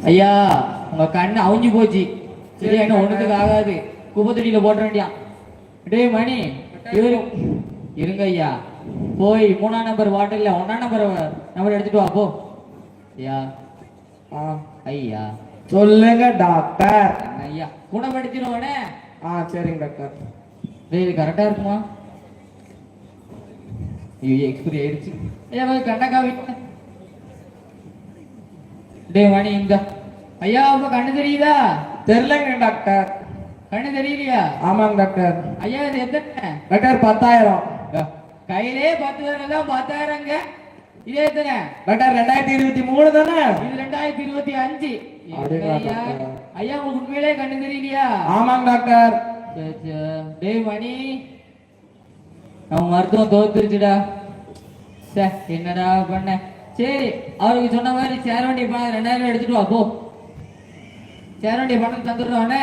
ஐயா உங்க கண்ணு அவுஞ்சு போச்சு. சரியா, என்ன ஒண்ணுத்துக்கு ஆகாது. குப்பத்தொட்டியில போட்ட வேண்டியான். டேய் மணி, இருங்க ஐயா. போய் 3ஆம் நம்பர் வாட்டர்ல 1ஆம் நம்பர் எடுத்துட்டு வா போ. ஐயா ஐயா சொல்லுங்க டாக்டர். ஐயா குணப்படுத்திடுவானே. சரிங்க டாக்டர். டேய் இது கரெக்டா இருக்குமா? ஐயோ எக்ஸ்பிரி ஆயிடுச்சு. ஐயா கண்டக்கா வீட்டு. டேய் மணி இந்த ஐயா உங்க கண்ணு தெரியுதா? தெரியலங்க டாக்டர். கண்ணு தெரியலையா? ஆமாங்க டாக்டர். ஐயா இது எத்தனை டாக்டர் 10,000. கையிலே 10,000 தான். 10,000ங்க. இது எத்தனை டாக்டர்? 2023 தானே? இது 2025. ஐயா ஐயா உங்களுக்கு உண்மையிலே கண்ணு தெரியலையா? ஆமாங்க டாக்டர். டேய் மணி அவன் மருத்துவம் தோத்துருச்சுடா. என்னடா பண்ண? சரி அவருக்கு சொன்ன மாதிரி சேர வேண்டிய பணம் 2000 எடுத்துட்டு வா போ. சேர வேண்டிய பணம் தந்துடுவானே.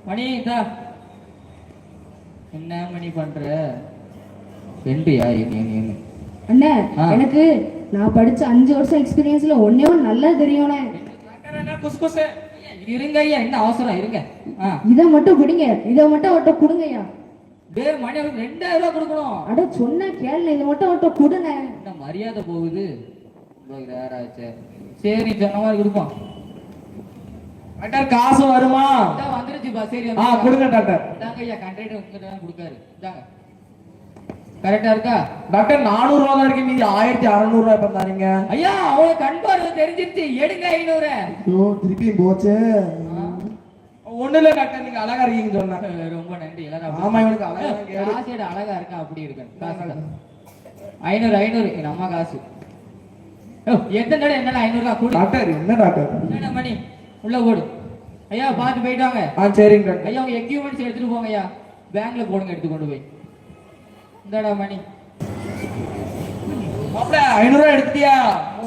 மணி தா. என்ன மணி பண்ற? ரெண்டுயா? அண்ணே எனக்கு நான் படிச்ச 5 வருஷம் எக்ஸ்பீரியன்ஸ்ல ஒன்னே ஒன்று நல்லா தெரியும்ண்ணே. இருங்க ஐயா, என்ன அவசரம்? இருங்க. இதை மட்டும் குடிங்க, இதை மட்டும் அவட்ட கொடுங்கய்யா. டேய் மணி 2000 ரூபாய் கொடுக்கணும். அட சொன்ன கேள்வி, இதை மட்டும் அவட்ட கொடுங்க. என்ன மரியாதை போகுது? சரி சொன்ன மாதிரி கொடுப்போம். டாக்டர் காசு வருமா? வந்துருச்சு பா. சரி கொடுங்க டாக்டர். தாங்க ஐயா, கண்ட்ராக்டர் உங்ககிட்ட தான் கொடுக்காரு. தாங்க. கரெக்டா இருக்கா? டாக்டர் 400 ரூபா தான் இருக்கு, மீதி 1600 ரூபாய் பண்ணாதீங்க. ஐயா அவளை கண் பார்வை தெரிஞ்சிருச்சு, எடுங்க 500. திருப்பி போச்சு. ஒண்ணு இல்ல டாக்டர், நீங்க அழகா இருக்கீங்க சொன்னாங்க. ரொம்ப நன்றி எல்லாரும். ஆமா இவனுக்கு அழகா காசு அழகா இருக்கா? அப்படி இருக்கு. காசு 500 எங்க அம்மா காசு. எத்தனை என்ன 500 ரூபா கொடு. டாக்டர் என்ன டாக்டர்? என்ன மணி உள்ள போடு. ஐயா பார்த்து போயிட்டு வாங்க. சரிங்க டாக்டர். ஐயா உங்க எக்யூப்மெண்ட்ஸ் எடுத்துட்டு போங்க ஐயா. பேங்க்ல போடுங்க, எடுத்து கொண்டு போய். இந்தடா மணி. மாப்ள 500 ரூபாய் எடுத்துட்டியா?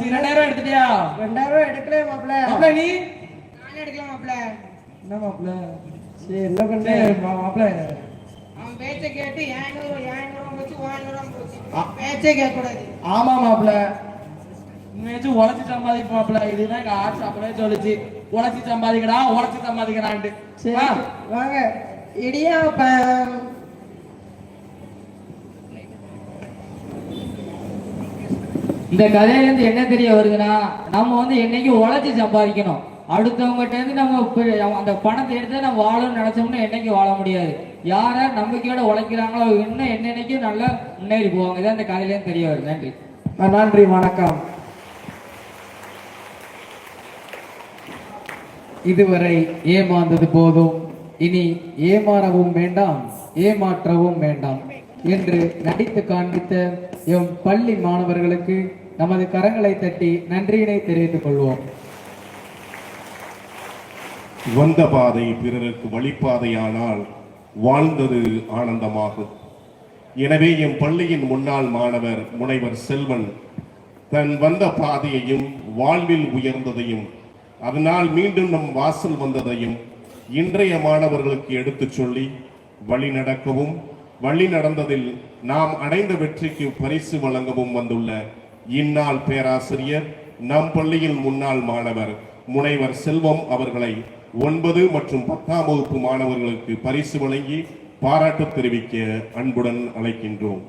2000 எடுத்துட்டியா? 2000 எடுக்கல மாப்ள. மாப்ள நீ? நானே எடுக்கல மாப்ள. என்ன மாப்ள? சரி என்ன பண்ண மாப்ள? அவன் பேச்சை கேட்டு 500 வச்சு 500 போச்சு. பேச்சே கேட்க கூடாது. ஆமா மாப்ள, இனிமேச்சும் உழைச்சி சம்பாதிப்போம் மாப்ள. இதுதான் எங்க ஆட்சி அப்பவே சொல்லுச்சு, உழைச்சி சம்பாதிக்கடா, உழைச்சி சம்பாதிக்கிறான்ட்டு. சரி வாங்க. இடியாப்பம். இந்த கதையில இருந்து என்ன தெரிய வருதுன்னா, நம்ம என்னைக்கு உழைச்சி சம்பாதிக்கணும். அடுத்தவங்ககிட்ட இருந்து நம்ம அந்த பணத்தை எடுத்து நம்ம வாழணும்னு நினைச்சோம்னா என்னைக்கு வாழ முடியாது. யார நம்பிக்கையோட உழைக்கிறாங்களோ இன்னும் என்னைக்கும் நல்லா முன்னேறி போவாங்க. இதான் இந்த கதையில இருந்து தெரிய வருது. நன்றி. நன்றி, வணக்கம். இதுவரை ஏமாந்தது போதும், இனி ஏமாறவும் வேண்டாம், ஏமாற்றவும் வேண்டாம் என்று நடித்து காண்பித்த எம் பள்ளி மாணவர்களுக்கு நமது கரங்களை தட்டி நன்றியினை தெரிவித்துக் கொள்வோம். வந்த பாதை பிறருக்கு வழிபாதையானால் வாழ்ந்தது ஆனந்தமாகும். எனவே எம் பள்ளியின் முன்னாள் மாணவர் முனைவர் செல்வன் தன் வந்த பாதையையும் வாழ்வில் உயர்ந்ததையும் அதனால் மீண்டும் நம் வாசல் வந்ததையும் இன்றைய மாணவர்களுக்கு எடுத்துச் சொல்லி வழி நடக்கவும், வழி நடந்ததில் நாம் அடைந்த வெற்றிக்கு பரிசு வழங்கவும் வந்துள்ள இந்நாள் பேராசிரியர் நம் பள்ளியின் முன்னாள் மாணவர் முனைவர் செல்வம் அவர்களை 9 மற்றும் 10ஆம் வகுப்பு மாணவர்களுக்கு பரிசு வழங்கி பாராட்டு தெரிவிக்க அன்புடன் அழைக்கின்றோம்.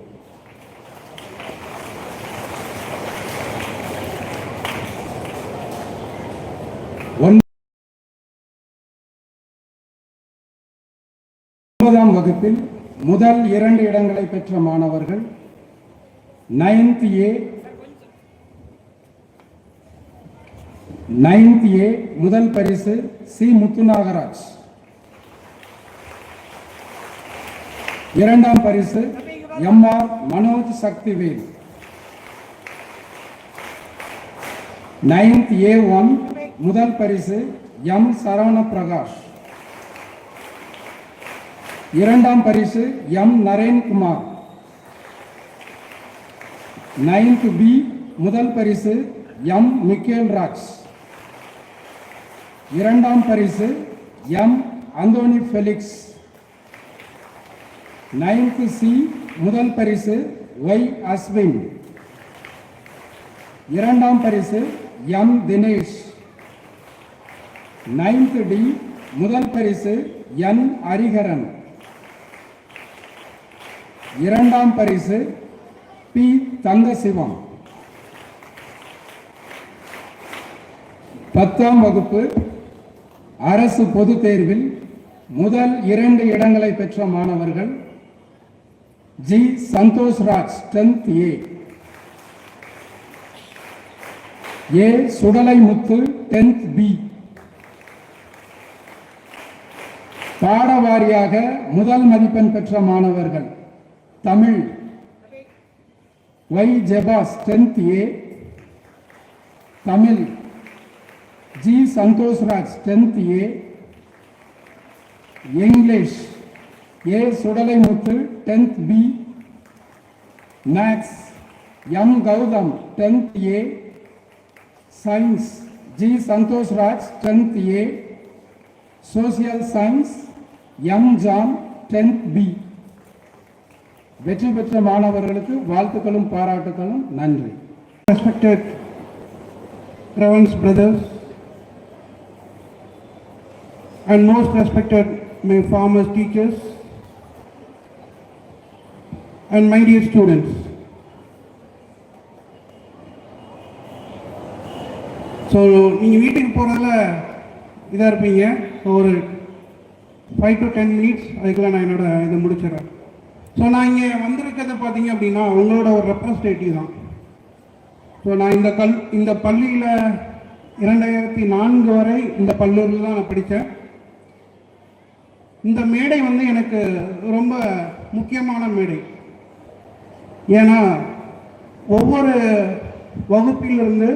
ஒன்பதாம் வகுப்பில் முதல் 2 இடங்களை பெற்ற மாணவர்கள் 9th A முதல் பரிசு சி முத்துநாகராஜ், 2ஆம் பரிசு MR Manoj Sakthivel, 9th A1 முதல் பரிசு எம் சரவண பிரகாஷ், 2ஆம் பரிசு எம் நரேன்குமார், 9th B முதல் பரிசு எம் மிக்கேல் ராஜ், 2ஆம் பரிசு M Anthony Felix, 9th C முதல் பரிசு ஒய் அஸ்வின், 2ஆம் பரிசு எம் தினேஷ், 9th டி முதல் பரிசு என் ஹரிஹரன். இரண்டாம் பரிசு பி தங்கசிவம். 10ஆம் வகுப்பு அரசு பொதுத் தேர்வில் முதல் 2 இடங்களை பெற்ற மாணவர்கள் G Santhoshraj 10th A, A Sudalaimuthu 10th B. பாடவாரியாக முதல் மதிப்பெண் பெற்ற மாணவர்கள் Tamil Y Jebas 10th A, Tamil G Santhoshraj 10th A, English A Sudalaimuthu 10th B, maths M Gautham 10th A, science G Santhoshraj 10th A, social science M John 10th B. வெற்றி பெற்ற மாணவர்களுக்கு வாழ்த்துக்களும் பாராட்டுகளும். நன்றி. Respected Reverend brothers and most respected my former teachers and my dear students. So நீங்கள் வீட்டுக்கு போகிறதால இதாக இருப்பீங்க. ஒரு 5 to 10 minutes அதுக்குள்ள நான் என்னோட இதை முடிச்சிடறேன். ஸோ நான் இங்கே வந்திருக்கிறது பார்த்தீங்க அப்படின்னா உங்களோட ஒரு ரெப்ரஸன்டேட்டிவ் தான். ஸோ நான் இந்த பள்ளியில் 2004 வரை இந்த பள்ளியில் தான் நான் படித்தேன். இந்த மேடை வந்து எனக்கு ரொம்ப முக்கியமான மேடை. ஏன்னா ஒவ்வொரு வகுப்பிலிருந்து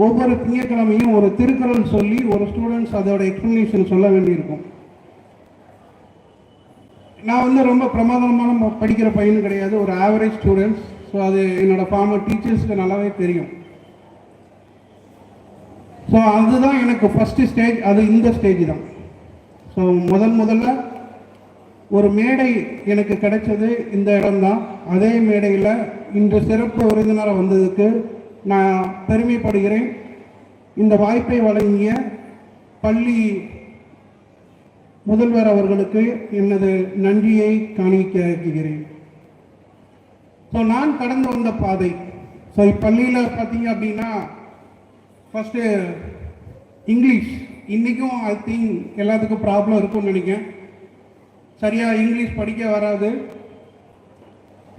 ஒவ்வொரு திங்கட்கிழமையும் ஒரு திருக்குறள் சொல்லி ஒரு ஸ்டூடெண்ட்ஸ் அதோட எக்ஸ்பிளனேஷன் சொல்ல வேண்டியிருக்கும். நான் வந்து ரொம்ப பிரமாதமான படிக்கிற பையன் கிடையாது, ஒரு ஆவரேஜ் ஸ்டூடெண்ட்ஸ். ஸோ அது என்னோடய ஃபார்மர் டீச்சர்ஸ்க்கு நல்லாவே தெரியும். ஸோ அதுதான் எனக்கு ஃபஸ்ட்டு ஸ்டேஜ், அது இந்த ஸ்டேஜ் தான். ஸோ முதல்ல ஒரு மேடை எனக்கு கிடைச்சது இந்த இடம்தான். அதே மேடையில் இன்று சிறப்பு விருந்தினராக வந்ததுக்கு நான் பெருமைப்படுகிறேன். இந்த வாய்ப்பை வழங்கிய பள்ளி முதல்வர் அவர்களுக்கு எனது நன்றியை காணிக்கிறேன். ஸோ நான் கடந்து வந்த பாதை, ஸோ இப்பள்ளியில் பார்த்தீங்க அப்படின்னா ஃபஸ்ட்டு இங்கிலீஷ். இன்றைக்கும் ஐ திங்க் எல்லாத்துக்கும் ப்ராப்ளம் இருக்கும்னு நினைக்கிறேன். சரியாக இங்கிலீஷ் படிக்க வராது,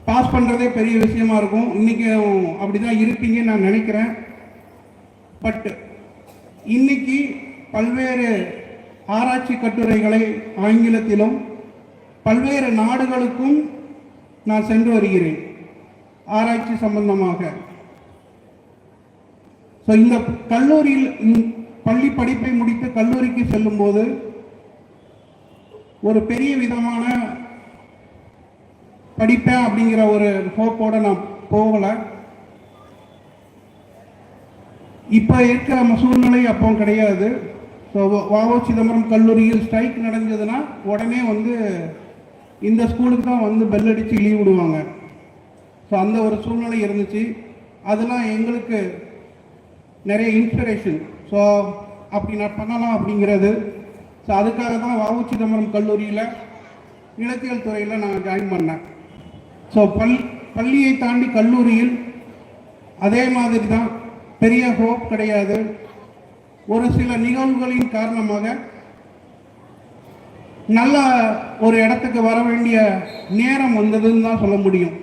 பாஸ் பண்ணுறதே பெரிய விஷயமா இருக்கும். இன்றைக்கும் அப்படி தான் இருப்பீங்கன்னு நான் நினைக்கிறேன். பட் இன்னைக்கு பல்வேறு ஆராய்ச்சி கட்டுரைகளை ஆங்கிலத்திலும் பல்வேறு நாடுகளுக்கும் நான் சென்று வருகிறேன் ஆராய்ச்சி சம்பந்தமாக. ஸோ இந்த கல்லூரியில் பள்ளி படிப்பை முடித்து கல்லூரிக்கு செல்லும்போது ஒரு பெரிய விதமான படிப்பேன் அப்படிங்கிற ஒரு ஹோப்போடு நான் போகலை. இப்போ இருக்கிற சூழ்நிலை அப்போ கிடையாது. ஸோ வ.உ. சிதம்பரம் கல்லூரியில் ஸ்ட்ரைக் நடந்ததுன்னா உடனே வந்து இந்த ஸ்கூலுக்கு தான் வந்து பெல் அடித்து லீவ் விடுவாங்க. ஸோ அந்த ஒரு சூழ்நிலை இருந்துச்சு. அதெல்லாம் எங்களுக்கு நிறைய இன்ஸ்பிரேஷன். ஸோ அப்படி நான் பண்ணலாம் அப்படிங்கிறது. ஸோ அதுக்காக தான் வ.உ. சிதம்பரம் கல்லூரியில் இலக்கியல் துறையில் நான் ஜாயின் பண்ணேன். ஸோ பள்ளியை தாண்டி கல்லூரியில் அதே மாதிரி தான், பெரிய ஹோப் கிடையாது. ஒரு சில நிகழ்வுகளின் காரணமாக நல்ல ஒரு இடத்துக்கு வர வேண்டிய நேரம் வந்ததுன்னு தான் சொல்ல முடியும்.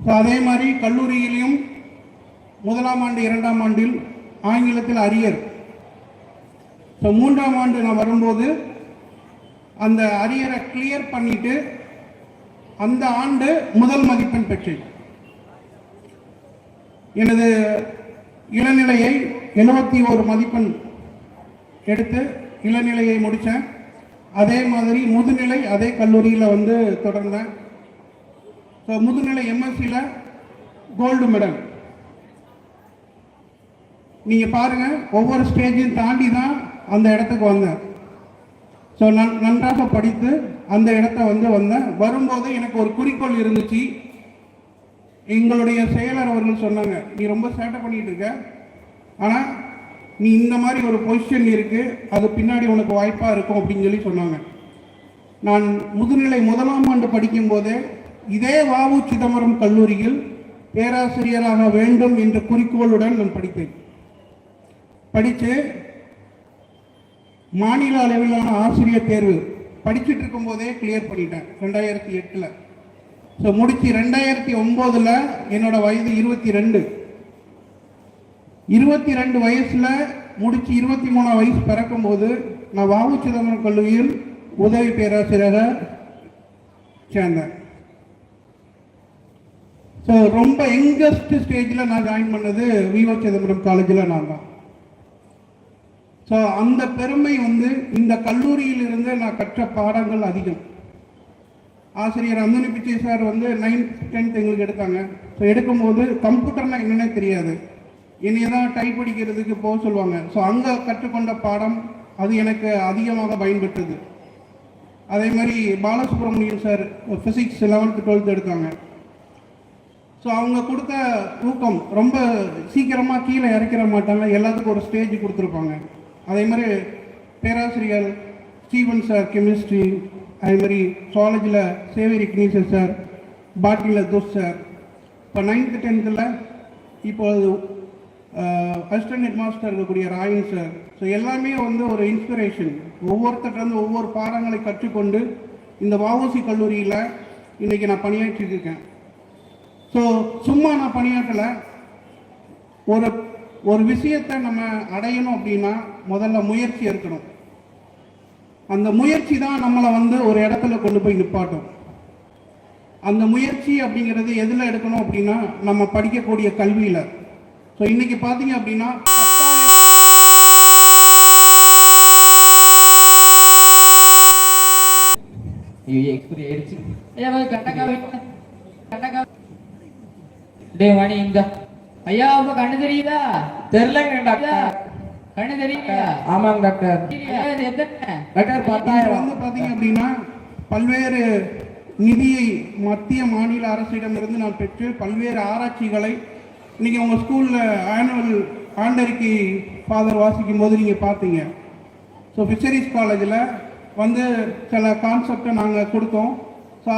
ஸோ அதே மாதிரி கல்லூரியிலையும் 1ஆம் ஆண்டு 2ஆம் ஆண்டில் ஆங்கிலத்தில் அரியர். ஸோ 3ஆம் ஆண்டு நான் வரும்போது அந்த அரியரை கிளியர் பண்ணிட்டு அந்த ஆண்டு முதல் மதிப்பெண் பெற்றேன். எனது இளநிலையை 71 மதிப்பெண் எடுத்து இளநிலையை முடித்தேன். அதே மாதிரி முதுநிலை அதே கல்லூரியில் வந்து தொடர்ந்தேன். ஸோ முதுநிலை எம்எஸ்சியில் கோல்டு மெடல். நீங்கள் பாருங்கள், ஒவ்வொரு ஸ்டேஜையும் தாண்டி தான் அந்த இடத்துக்கு வந்தேன். ஸோ நன்றாக படித்து அந்த இடத்த வந்தேன். வரும்போது எனக்கு ஒரு குறிக்கோள் இருந்துச்சு. எங்களுடைய செயலர் அவர்கள் சொன்னாங்க, நீ ரொம்ப சேட்டை பண்ணிட்டு இருக்க, ஆனால் நீ இந்த மாதிரி ஒரு பொசிஷன் இருக்கு, அது பின்னாடி உனக்கு வாய்ப்பாக இருக்கும் அப்படின்னு சொல்லி சொன்னாங்க. நான் முதுநிலை 1ஆம் ஆண்டு படிக்கும் போதே இதே வ.உ. சிதம்பரம் கல்லூரியில் பேராசிரியராக வேண்டும் என்ற குறிக்கோளுடன் நான் படித்தேன். படித்து மாநில அளவிலான ஆசிரியர் தேர்வு படிச்சுட்டு இருக்கும் போதே கிளியர் பண்ணிட்டேன் 2008. ஸோ முடிச்சு 2009 என்னோட வயது 22 வயசுல முடிச்சு 23 வயசு பிறக்கும் போது நான் வ.உ. சிதம்பரம் கல்லூரியில் உதவி பேராசிரியராக சேர்ந்தேன். ஸோ ரொம்ப யங்கஸ்ட் ஸ்டேஜில் நான் ஜாயின் பண்ணது வி.ஓ. சிதம்பரம் காலேஜில் நான் தான். ஸோ அந்த பெருமை வந்து இந்த கல்லூரியில் இருந்து நான் கற்ற பாடங்கள் அதிகம். ஆசிரியர் அந்தோனி பிச்சை சார் வந்து 9th 10th எங்களுக்கு எடுத்தாங்க. ஸோ எடுக்கும்போது கம்ப்யூட்டர்னா என்னன்னே தெரியாது, என்னைய தான் டைப் அடிக்கிறதுக்கு போக சொல்லுவாங்க. ஸோ அங்கே கற்றுக்கொண்ட பாடம் அது எனக்கு அதிகமாக பயன்பெற்றது. அதே மாதிரி Balasubramanian sir physics 11th 12th எடுத்தாங்க. ஸோ அவங்க கொடுத்த ஊக்கம் ரொம்ப சீக்கிரமாக கீழே இறக்கிற மாட்டாங்க, எல்லாத்துக்கும் ஒரு ஸ்டேஜ் கொடுத்துருப்பாங்க. அதே மாதிரி பேராசிரியர் ஸ்டீவன் சார் கெமிஸ்ட்ரி, அதே மாதிரி சுவாலஜியில் சேவேரி கினீசர் சார், பாட்னியில் துஷ் சார், இப்போ 9th 10th இப்போ அசிஸ்டன்ட் ஹெட் மாஸ்டர் இருக்கக்கூடிய ராயன் சார். ஸோ எல்லாமே வந்து ஒரு இன்ஸ்பிரேஷன். ஒவ்வொருத்தர்கிட்ட ஒவ்வொரு பாடங்களை கற்றுக்கொண்டு இந்த வ.உ.சி. கல்லூரியில் இன்றைக்கி நான் பணியாற்றிட்டு இருக்கேன். ஸோ சும்மா நான் பணியாற்றலை. ஒரு விஷயத்தை நம்ம அடையணும் அப்படின்னா முதல்ல முயற்சி இருக்கணும். அந்த முயற்சி தான் நம்மளை வந்து ஒரு இடத்துல கொண்டு போய் நிப்பாட்டும். அந்த முயற்சி அப்படிங்கிறது எதில் எடுக்கணும் அப்படின்னா நம்ம படிக்கக்கூடிய கல்வியில். ஸோ இன்னைக்கு பார்த்தீங்க அப்படின்னா 10,000 மணி இந்த ஐயா அப்ப கண்ணு தெரியுதா? தெரியலங்க டாக்டர். கண்ணு தெரியுதா? ஆமாங்க டாக்டர். டாக்டர் 10,000 வந்து பார்த்தீங்க அப்படின்னா பல்வேறு நிதியை மத்திய மாநில அரசிடமிருந்து நான் பெற்று பல்வேறு ஆராய்ச்சிகளை இன்னைக்கு உங்கள் ஸ்கூலில் ஆனுவல் ஆண்டறிக்கை ஃபாதர் வாசிக்கும் போது நீங்கள் பார்த்தீங்க. ஸோ ஃபிஷரிஸ் காலேஜில் வந்து சில கான்செப்டை நாங்கள் கொடுத்தோம். ஸோ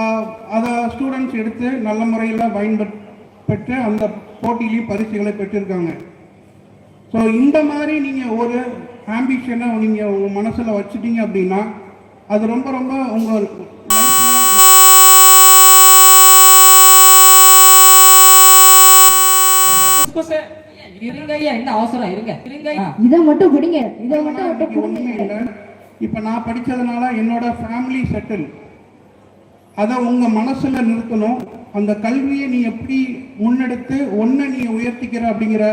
அதை ஸ்டூடெண்ட்ஸ் எடுத்து நல்ல முறையில் பயன்பெற்று அந்த போட்டியிலையும் பரிசுகளை பெற்றிருக்காங்க. ஸோ இந்த மாதிரி நீங்கள் ஒரு ஆம்பிஷனை நீங்கள் உங்கள் மனசில் வச்சுட்டீங்க அப்படின்னா அது ரொம்ப ரொம்ப உங்கள் இருங்க ஐயா, என்ன அவசரம், இருங்க இருங்க. இதை மட்டும் பிடிங்க, இதை மட்டும் ஒண்ணுமே இல்லை. இப்போ நான் படித்ததுனால என்னோட ஃபேமிலி செட்டில், அதை உங்கள் மனசில் நிறுத்தணும். அந்த கல்வியை நீ எப்படி முன்னெடுத்து ஒன்றை நீ உயர்த்திக்கிற அப்படிங்கிற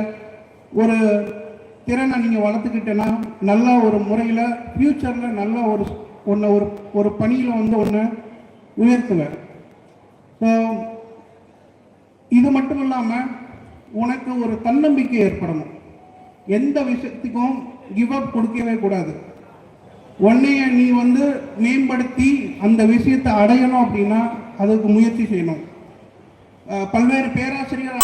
ஒரு திறனை நீங்கள் வளர்த்துக்கிட்டேன்னா நல்ல ஒரு முறையில் ஃப்யூச்சரில் நல்ல ஒரு பணியில் வந்து ஒன்று உயர்த்துவேன். ஸோ இது மட்டும் இல்லாமல் உனக்கு ஒரு தன்னம்பிக்கை ஏற்படணும். எந்த விஷயத்துக்கும் கிவ் அப் கொடுக்கவே கூடாது. உன்னைய நீ வந்து மேம்படுத்தி அந்த விஷயத்தை அடையணும் அப்படின்னா அதுக்கு முயற்சி செய்யணும். பல்வேறு பேராசிரியர்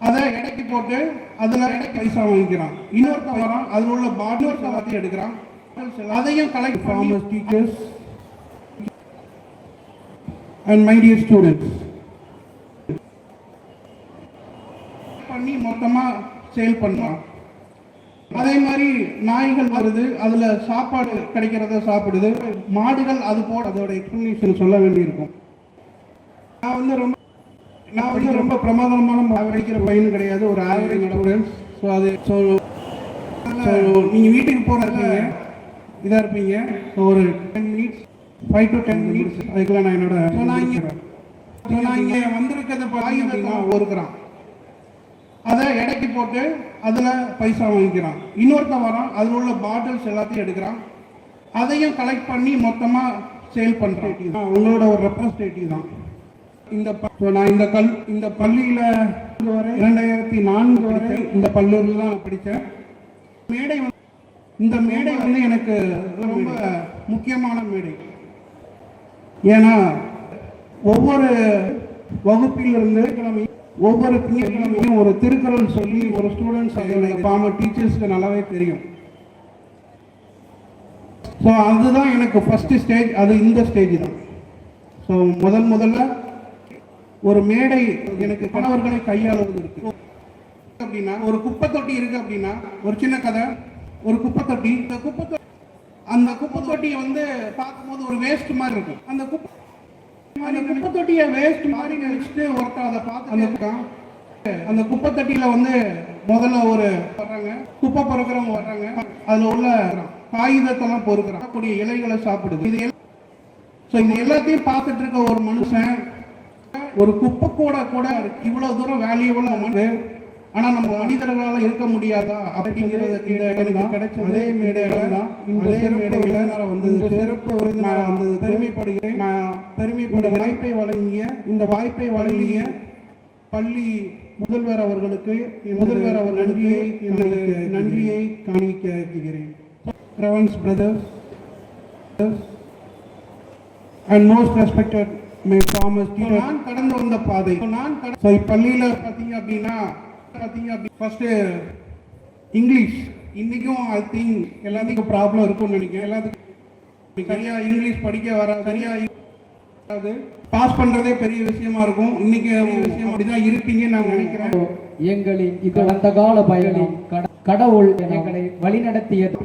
அதை எடைக்கு போட்டு அதுல பைசா வாங்கிக்கிறான். இன்னொருத்த வரான், அதில் உள்ள பாட்லர் எல்லாத்தையும் எடுக்கிறான், அதையும் collect farmers teachers and my dear students பண்ணி மொத்தமாக சேல் பண்ணுறான். அதே மாதிரி நாய்கள் வருது, அதில் சாப்பாடு கிடைக்கிறத சாப்பிடுது. மாடுகள் அது போட அதோட எக்ஸ்பிளனேஷன் சொல்ல வேண்டியிருக்கும். நான் வந்து ரொம்ப பிரமாதமான ஆவரேஜிக்கிற பையன் கிடையாது, ஒரு ஆவரேஜ் ஸ்டூடெண்ட்ஸ். ஸோ அது நீங்கள் வீட்டுக்கு போகிறதுக்கு இதாக இருப்பீங்க. ஸோ ஒரு 10 minutes 5 to 10 minutes அதுக்கெல்லாம் நான் என்னோட நான் இங்கே வந்திருக்கிறது பார்த்தீங்கன்னா ஒருக்கிறான், அதை எடைக்கு போட்டு அதில் பைசா வாங்கிக்கிறான். இன்னொருத்த வரான், அதில் உள்ள பாட்டில்ஸ் எல்லாத்தையும் எடுக்கிறான், அதையும் கலெக்ட் பண்ணி மொத்தமாக சேல் பண்ணுறேன். உங்களோட ஒரு ரெப்ரஸன்டேட்டிவ் தான். நான் இந்த பள்ளியில் வரை 2004 வரை இந்த பள்ளியில் தான் படித்தேன். இந்த மேடை வந்து எனக்கு ரொம்ப முக்கியமான மேடை. ஏன்னா ஒவ்வொரு வகுப்பிலிருந்து ஒவ்வொரு திங்கட்கிழமையும் ஒரு திருக்குறள் சொல்லி ஒரு ஸ்டூடெண்ட்ஸ் டீச்சர்ஸ்க்கு நல்லாவே தெரியும். ஸோ அதுதான் எனக்கு ஃபர்ஸ்ட் ஸ்டேஜ், அது இந்த ஸ்டேஜ் தான். ஸோ முதல்ல ஒரு மேடை எனக்கு கணவர்களை கையாளுவது இருக்கு அப்படின்னா, ஒரு குப்பை தொட்டி இருக்கு அப்படின்னா, ஒரு சின்ன கதை, ஒரு குப்பை தொட்டி, அந்த குப்பை தொட்டியை வந்து பார்க்கும்போது ஒரு வேஸ்ட் மாதிரி இருக்கும். அந்த குப்பை தொட்டியை வேஸ்ட் மாதிரி நினைச்சிட்டு ஒருத்தர் அதை பார்த்து அந்த குப்பை தொட்டியில வந்து முதல்ல ஒரு வர்றாங்க, குப்பை பொறுக்கிறவங்க வர்றாங்க, அதுல உள்ள காகிதத்தெல்லாம் பொறுக்கிறாங்க, கூடிய இலைகளை சாப்பிடுது. இது எல்லாத்தையும் பார்த்துட்டு இருக்க ஒரு மனுஷன் ஒரு குப்பை கூட இவ்வளவு தூரம் வேல்யூபிள், ஆனா நம்ம மனிதர்களால இருக்க முடியாதா அப்படிங்கிறது எனக்கு கிடைச்ச அதே மேடையில தான் இந்த சிறப்பு விருந்தினராக வந்து பெருமைப்படுகிறேன். வாய்ப்பை வழங்கிய பள்ளி முதல்வர் அவர்களுக்கு நன்றியை காணிக்கிறேன். Reverend brothers and most respected my farmers, நான் கடந்து வந்த பாதை, பள்ளியில பாத்தீங்க அப்படின்னா ஃபர்ஸ்ட் இங்கிலீஷ், இன்னைக்கும் ஐ திங்க் எல்லாத்துக்கும் ப்ராப்ளம் இருக்கும்னு நினைக்கிறேன். எல்லாத்துக்கும் சரியா இங்கிலீஷ் படிக்க வராது, சரியா பாஸ் பண்றதே பெரிய விஷயமா இருக்கும். இன்னைக்கு விஷயம் அப்படிதான் இருப்பீங்கன்னு நான் நினைக்கிறேன். எங்களின் இது அந்த கால பயணம் கடவுள் எங்களை வழிநடத்தியது.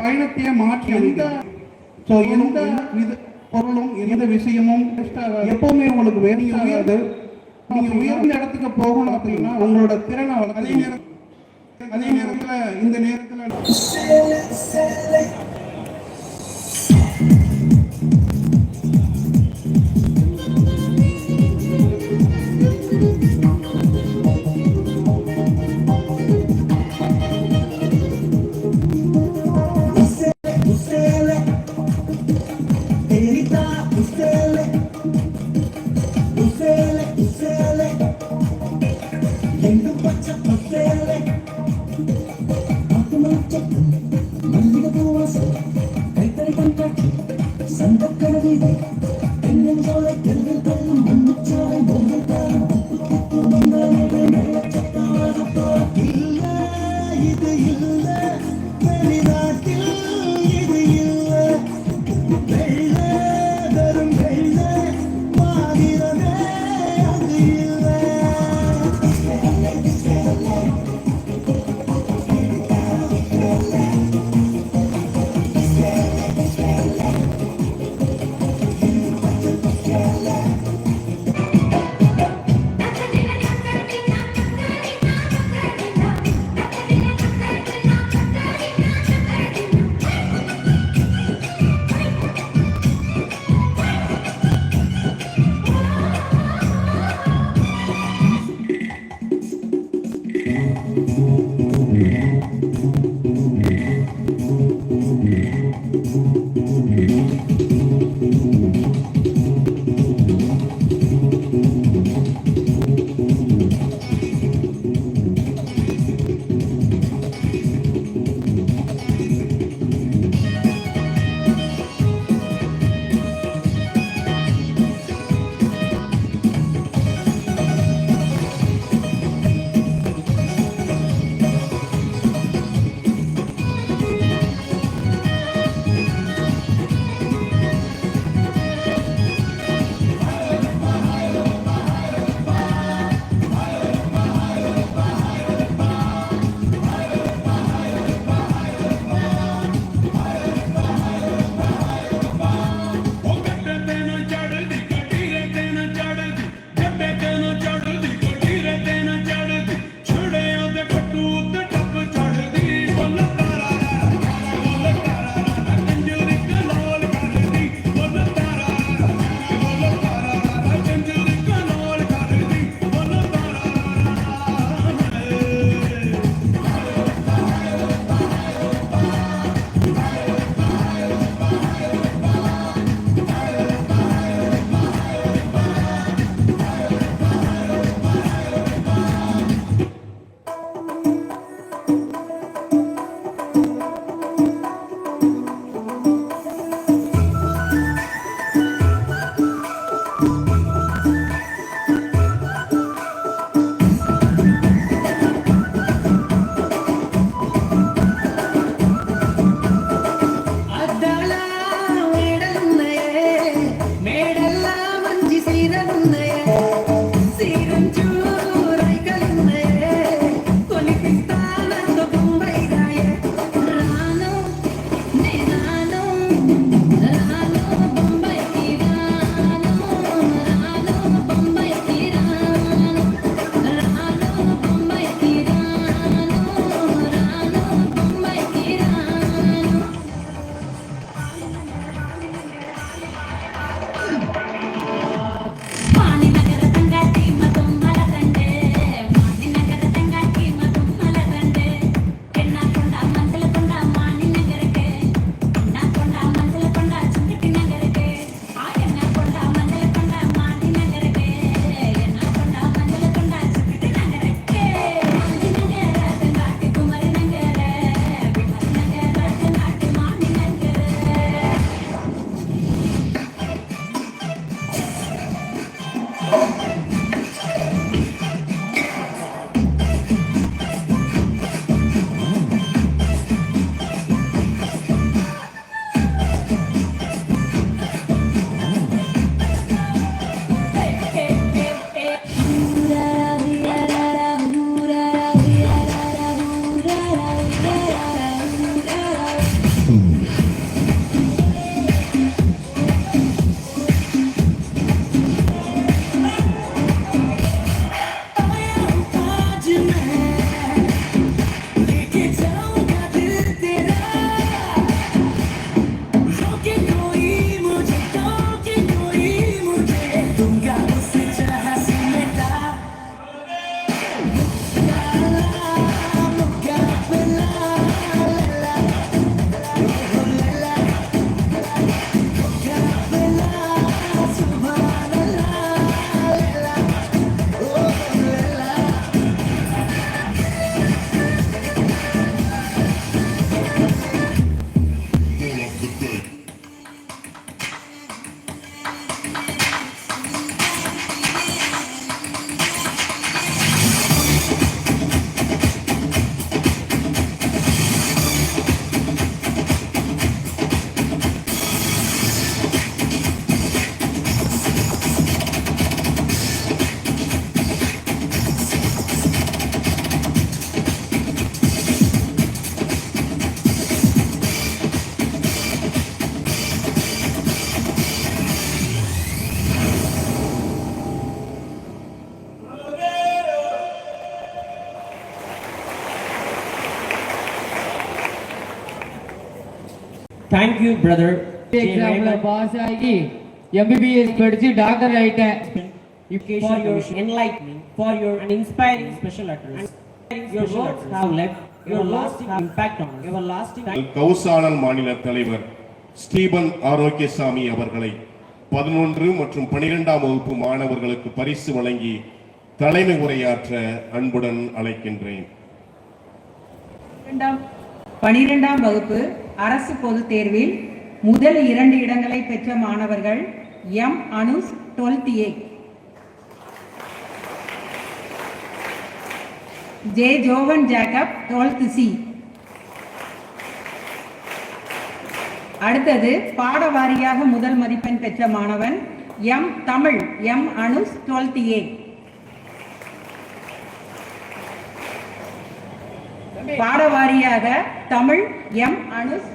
பயணத்தையே மாற்றி எந்த பொருளும் எந்த விஷயமும் எப்பவுமே உங்களுக்கு வேண்டியது. நீங்க உயர்ந்த இடத்துக்கு போகணும் அப்படின்னா உங்களோட திறனை அதே நேரத்துல இந்த நேரத்துல மல்லி Thank you, brother. எக்ஸாம்ல பாஸ் ஆகி எம்பிபிஎஸ் படிச்சு டாக்டர் ஆயிட்டேன். For your enlightening, for your inspiring special address. Your words have left your lasting impact on us. Your lasting. கௌசானல் மாநில தலைவர் ஸ்டீபன் ஆரோக்கியசாமி அவர்களை 11 மற்றும் 12ஆம் வகுப்பு மாணவர்களுக்கு பரிசு வழங்கி தலைமை உரையாற்ற அன்புடன் அழைக்கின்றேன். 12ஆம் வகுப்பு அரசு பொதுத் தேர்வில் முதல் 2 இடங்களை பெற்ற மாணவர்கள் M Anush 12th A, J Jovan Jacob 12th C. அடுத்தது பாட வாரியாக முதல் மதிப்பெண் பெற்ற மாணவன் M Tamil M Anush 12th A. பாடவாரியாக Tamil M Anush,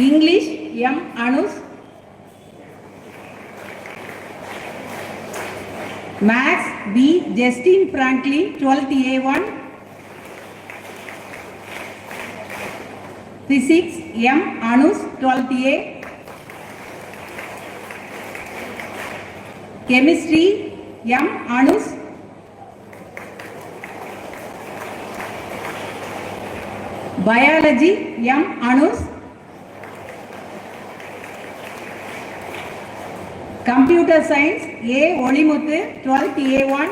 English M Anush, maths B Justin Franklin 12th A1, physics M Anush 12th A, chemistry M Anush, biology M Anush, computer science A Olimuthu 12th A1,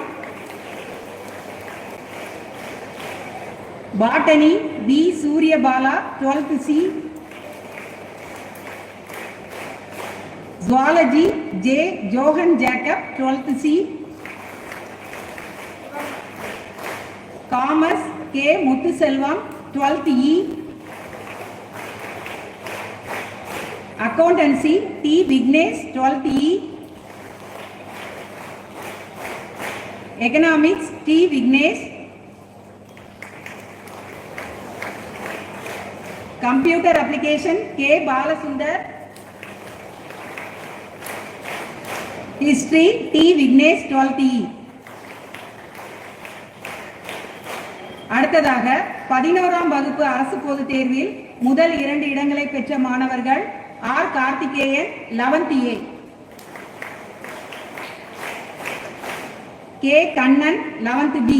botany B Suriyabala 12th C, zoology J Johan Jacob 12th C, commerce K Muthuselvam 12th E, accountancy T Vignesh 12th E, economics T Vignesh, computer application K Balasundar, history T Vignesh 12th E. அடுத்ததாக 11ஆம் வகுப்பு அரசு பொதுத் தேர்வில் முதல் 2 இடங்களை பெற்ற மாணவர்கள் R Karthikeyan 11th A, K Kannan 11th B.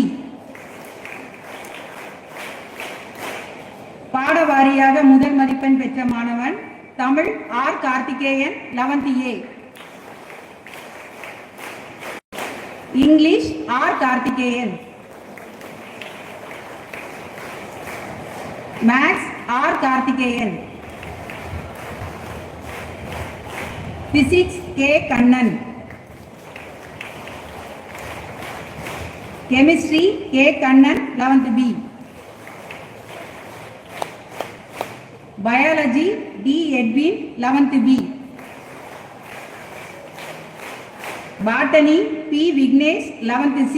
பாடவாரியாக முதல் மதிப்பெண் பெற்ற மாணவன் Tamil R Karthikeyan 11th A, English R Karthikeyan, maths R Karthikeyan, physics K Kannan, chemistry K Kannan 11th B, biology T Edwin 11th B, botany B Vignesh 11th C,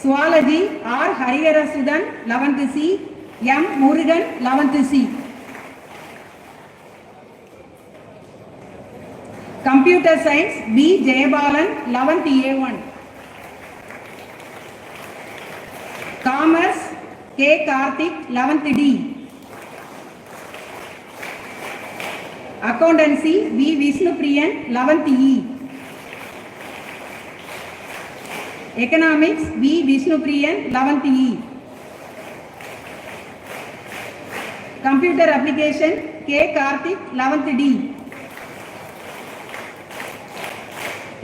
zoology R Hariharasudhan 11th C, M Murugan 11th C, computer science B Jayabalan 11th A1, commerce K Karthik 11th D, accountancy V Vishnupriyan 11th E, economics B Vishnupriyan 11th E, computer application K Karthik 11th D,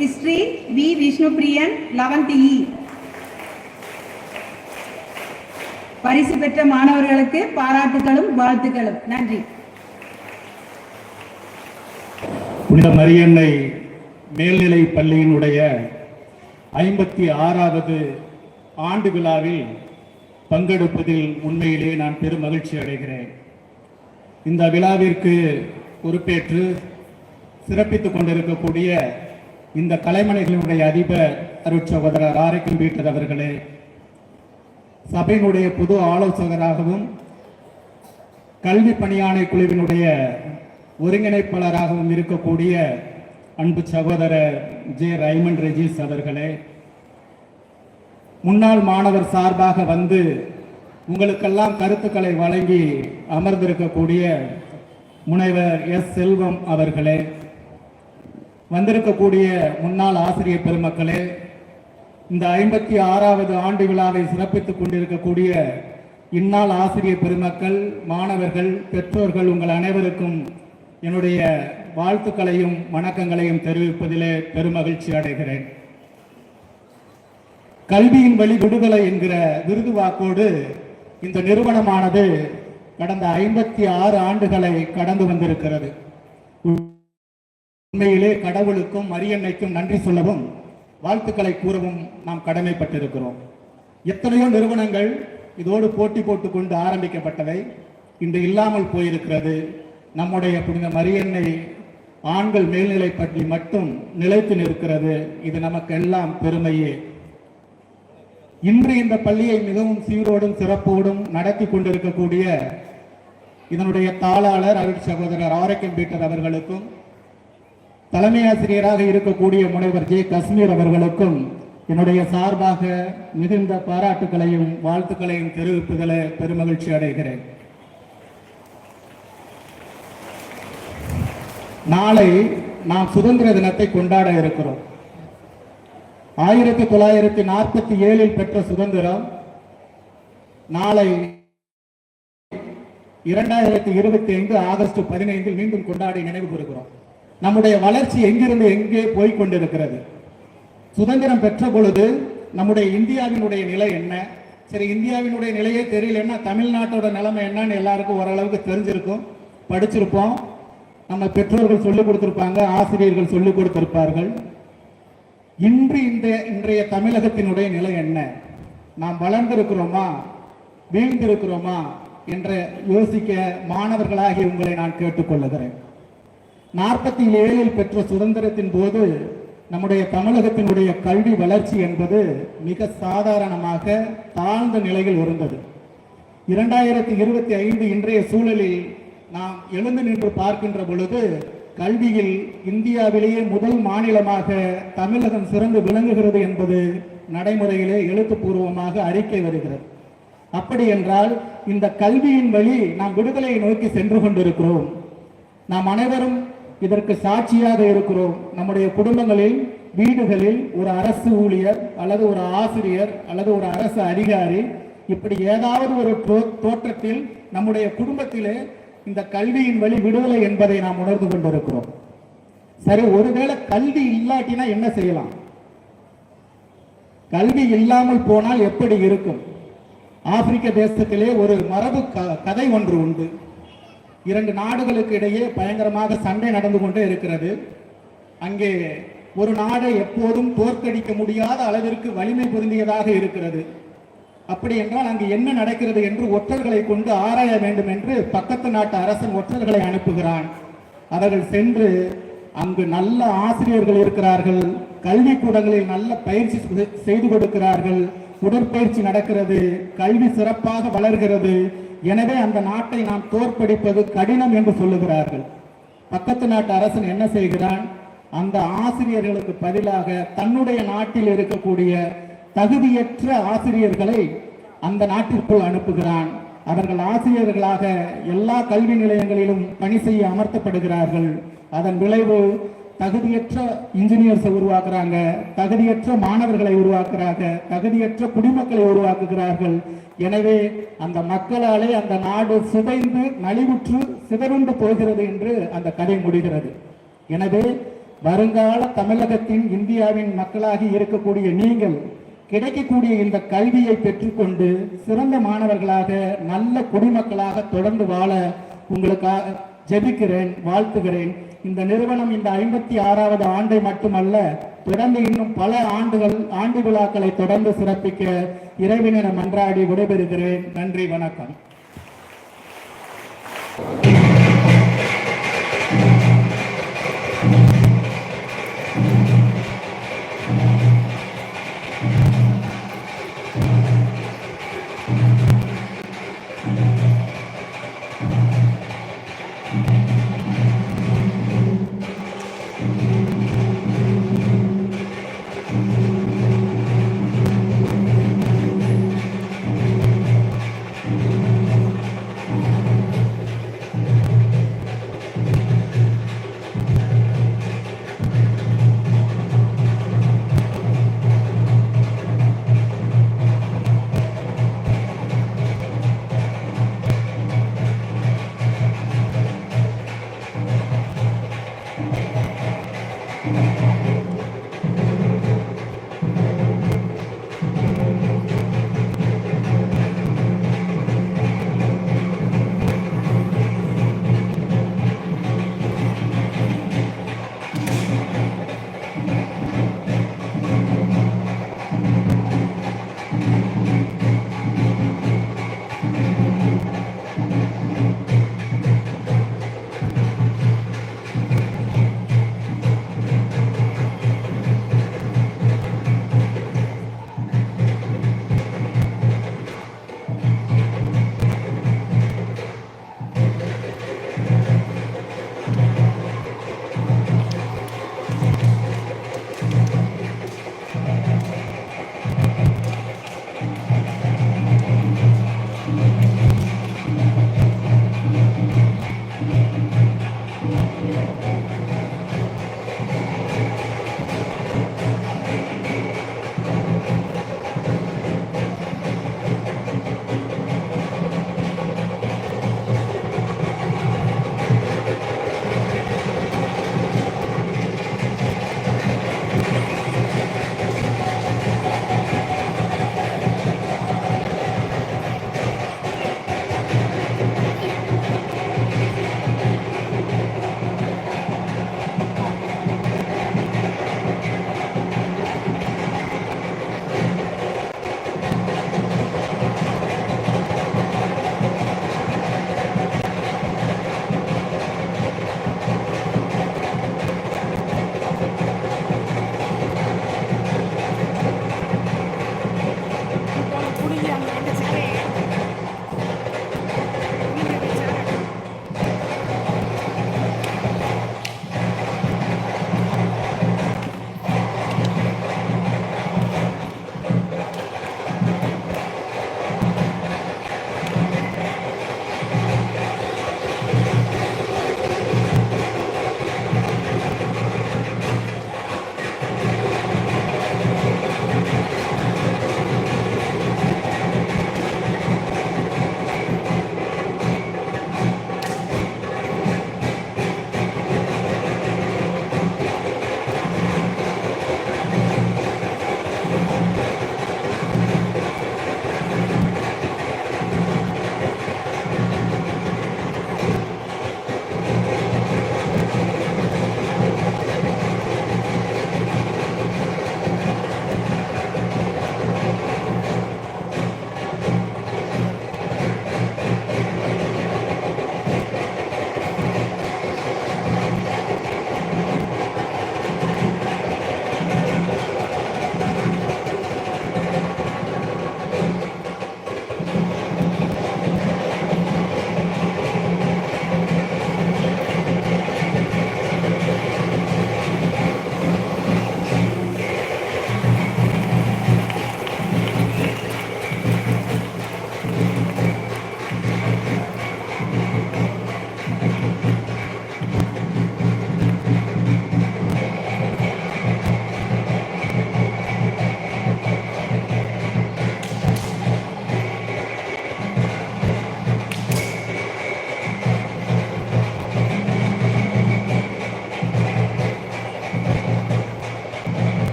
history B Vishnupriyan 11th E. பரிசு பெற்ற மாணவர்களுக்கு பாராட்டுகளும் வாழ்த்துக்களும். நன்றி. புனித மரியன்னை மேல்நிலை பள்ளியினுடைய 56வது ஆண்டு விழாவில் பங்கெடுப்பதில் உண்மையிலே நான் பெரும் மகிழ்ச்சி அடைகிறேன். இந்த விழாவிற்கு பொறுப்பேற்று சிறப்பித்துக் கொண்டிருக்கக்கூடிய இந்த கலைமணிகளுடைய அதிபர் அருட்சகோதரர் ஆரைக்கும் பீட்டர் அவர்களே, சபையினுடைய பொது ஆலோசகராகவும் கல்வி பணியாணை குழுவினுடைய ஒருங்கிணைப்பாளராகவும் இருக்கக்கூடிய அன்பு சகோதரர் ஜே ரைமண்ட் ரெஜிஸ் அவர்களே, முன்னாள் மாணவர் சார்பாக வந்து உங்களுக்கெல்லாம் கருத்துக்களை வழங்கி அமர்ந்திருக்கக்கூடிய முனைவர் எஸ் செல்வம் அவர்களே, வந்திருக்கக்கூடிய முன்னாள் ஆசிரியர் பெருமக்களே, இந்த 56வது ஆண்டு விழாவை சிறப்பித்துக் கொண்டிருக்கக்கூடிய இந்நாள் ஆசிரியர் பெருமக்கள், மாணவர்கள், பெற்றோர்கள், உங்கள் அனைவருக்கும் என்னுடைய வாழ்த்துக்களையும் வணக்கங்களையும் தெரிவிப்பதிலே பெருமகிழ்ச்சி அடைகிறேன். கல்வியின் வழி விடுதலை என்கிற விருது வாக்கோடு இந்த நிறுவனமானது கடந்த 56 ஆண்டுகளை கடந்து வந்திருக்கிறது. உண்மையிலே கடவுளுக்கும் மரியன்னைக்கும் நன்றி சொல்லவும் வாழ்த்துக்களை கூறவும் நாம் கடமைப்பட்டிருக்கிறோம். எத்தனையோ நிறுவனங்கள் இதோடு போட்டி போட்டுக்கொண்டு ஆரம்பிக்கப்பட்டவை இன்று இல்லாமல் போயிருக்கிறது. நம்முடைய புனித மரியன்னை ஆண்கள் மேல்நிலை பள்ளி மட்டும் நிலைத்து நிற்கிறது. இது நமக்கு எல்லாம் பெருமையே. இன்று இந்த பள்ளியை மிகவும் சீரோடும் சிறப்போடும் நடத்தி கொண்டிருக்கக்கூடிய இதனுடைய தாளாளர் அருட் சகோதரர் ஆரோக்கியம் பீட்டர் அவர்களுக்கும், தலைமை ஆசிரியராக இருக்கக்கூடிய முனைவர் ஜே காஷ்மீர் அவர்களுக்கும் என்னுடைய சார்பாக மிகுந்த பாராட்டுகளையும் வாழ்த்துக்களையும் தெரிவிப்பதில் பெருமகிழ்ச்சி அடைகிறேன். நாளை நாம் சுதந்திர தினத்தை கொண்டாட இருக்கிறோம். 1947 பெற்ற சுதந்திரம் நாளை 2025 ஆகஸ்ட் 15 மீண்டும் கொண்டாடி நினைவு கூறுகிறோம். நம்முடைய வளர்ச்சி எங்கிருந்து எங்கே போய்கொண்டிருக்கிறது? சுதந்திரம் பெற்ற பொழுது நம்முடைய இந்தியாவினுடைய நிலை என்ன? சரி, இந்தியாவினுடைய நிலையே தெரியலன்னா தமிழ்நாட்டோட நிலைமை என்னன்னு எல்லாருக்கும் ஓரளவுக்கு தெரிஞ்சிருக்கும், படிச்சிருப்போம். நம்ம பெற்றோர்கள் சொல்லிக் கொடுத்திருப்பாங்க, ஆசிரியர்கள் சொல்லிக் கொடுத்திருப்பார்கள். இன்றைய தமிழகத்தினுடைய நிலை என்ன? நாம் வளர்ந்திருக்கிறோமா, வீழ்ந்திருக்கிறோமா என்ற யோசிக்க மாணவர்களாகி உங்களை நான் கேட்டுக்கொள்ளுகிறேன். 47 பெற்ற சுதந்திரத்தின் போது நம்முடைய தமிழகத்தினுடைய கல்வி வளர்ச்சி என்பது மிக சாதாரணமாக தாழ்ந்த நிலையில் இருந்தது. 2025 இன்றைய சூழலில் நாம் எழுந்து நின்று பார்க்கின்ற பொழுது கல்வியில் இந்தியாவிலேயே முதல் மாநிலமாக தமிழகம் சிறந்து விளங்குகிறது என்பது நடைமுறையிலே எழுத்துப்பூர்வமாக அறிக்கை வருகிறது. அப்படி என்றால் இந்த கல்வியின் வழி நாம் விடுதலையை நோக்கி சென்று கொண்டிருக்கிறோம். நாம் அனைவரும் இதற்கு சாட்சியாக இருக்கிறோம். நம்முடைய குடும்பங்களில், வீடுகளில் ஒரு அரசு ஊழியர் அல்லது ஒரு ஆசிரியர் அல்லது ஒரு அரசு அதிகாரி, இப்படி ஏதாவது ஒரு தோற்றத்தில் நம்முடைய குடும்பத்திலே இந்த கல்வியின் வழி விடுதலை என்பதை நாம் உணர்ந்து கொண்டிருக்கிறோம். சரி, ஒருவேளை கல்வி இல்லாட்டினா என்ன செய்யலாம்? கல்வி இல்லாமல் போனால் எப்படி இருக்கும்? ஆப்பிரிக்க தேசத்திலே ஒரு மரபு கதை ஒன்று உண்டு. 2 நாடுகளுக்கு இடையே பயங்கரமாக சண்டை நடந்து கொண்டே இருக்கிறது. அங்கே ஒரு நாடை எப்போதும் தோற்கடிக்க முடியாத அளவிற்கு வலிமை பொருந்தியதாக இருக்கிறது. அப்படி என்றால் அங்கு என்ன நடக்கிறது என்று ஒற்றர்களை கொண்டு ஆராய வேண்டும் என்று பக்கத்து நாட்டு அரசன் ஒற்றர்களை அனுப்புகிறான். அவர்கள் சென்று அங்கு நல்ல ஆசிரியர்கள் இருக்கிறார்கள், கல்விக்கூடங்களில் நல்ல பயிற்சி செய்து கொடுக்கிறார்கள், உடற்பயிற்சி நடக்கிறது, கல்வி சிறப்பாக வளர்கிறது. எனவே அந்த நாட்டை நாம் தோற்கடிப்பது கடினம் என்று சொல்லுகிறார்கள். பக்கத்து நாட்டு அரசன் என்ன செய்கிறான்? அந்த ஆசிரியர்களுக்கு பதிலாக தன்னுடைய நாட்டில் இருக்கக்கூடிய தகுதியற்ற ஆசிரியர்களை அந்த நாட்டிற்குள் அனுப்புகிறான். அவர்கள் ஆசிரியர்களாக எல்லா கல்வி நிலையங்களிலும் பணி செய்ய அமர்த்தப்படுகிறார்கள். அதன் விளைவு தகுதியற்ற இன்ஜினியர்ஸை உருவாக்குறாங்க, தகுதியற்ற மாணவர்களை உருவாக்குறாங்க, தகுதியற்ற குடிமக்களை உருவாக்குகிறார்கள். எனவே அந்த மக்களாலே அந்த நாடு சிதைந்து நலிவுற்று சிதறுண்டு போகிறது என்று அந்த கதை முடிகிறது. எனவே வருங்கால தமிழகத்தின், இந்தியாவின் மக்களாகி இருக்கக்கூடிய நீங்கள் கிடைக்கக்கூடிய இந்த கல்வியை பெற்றுக்கொண்டு சிறந்த மாணவர்களாக, நல்ல குடிமக்களாக தொடர்ந்து வாழ உங்களுக்காக ஜெபிக்கிறேன், வாழ்த்துகிறேன். இந்த நிறுவனம் இந்த 56வது ஆண்டை மட்டுமல்ல, தொடர்ந்து இன்னும் பல ஆண்டு விழாக்களை தொடர்ந்து சிறப்பிக்க இறைவனிடம் மன்றாடி விடைபெறுகிறேன். நன்றி, வணக்கம்.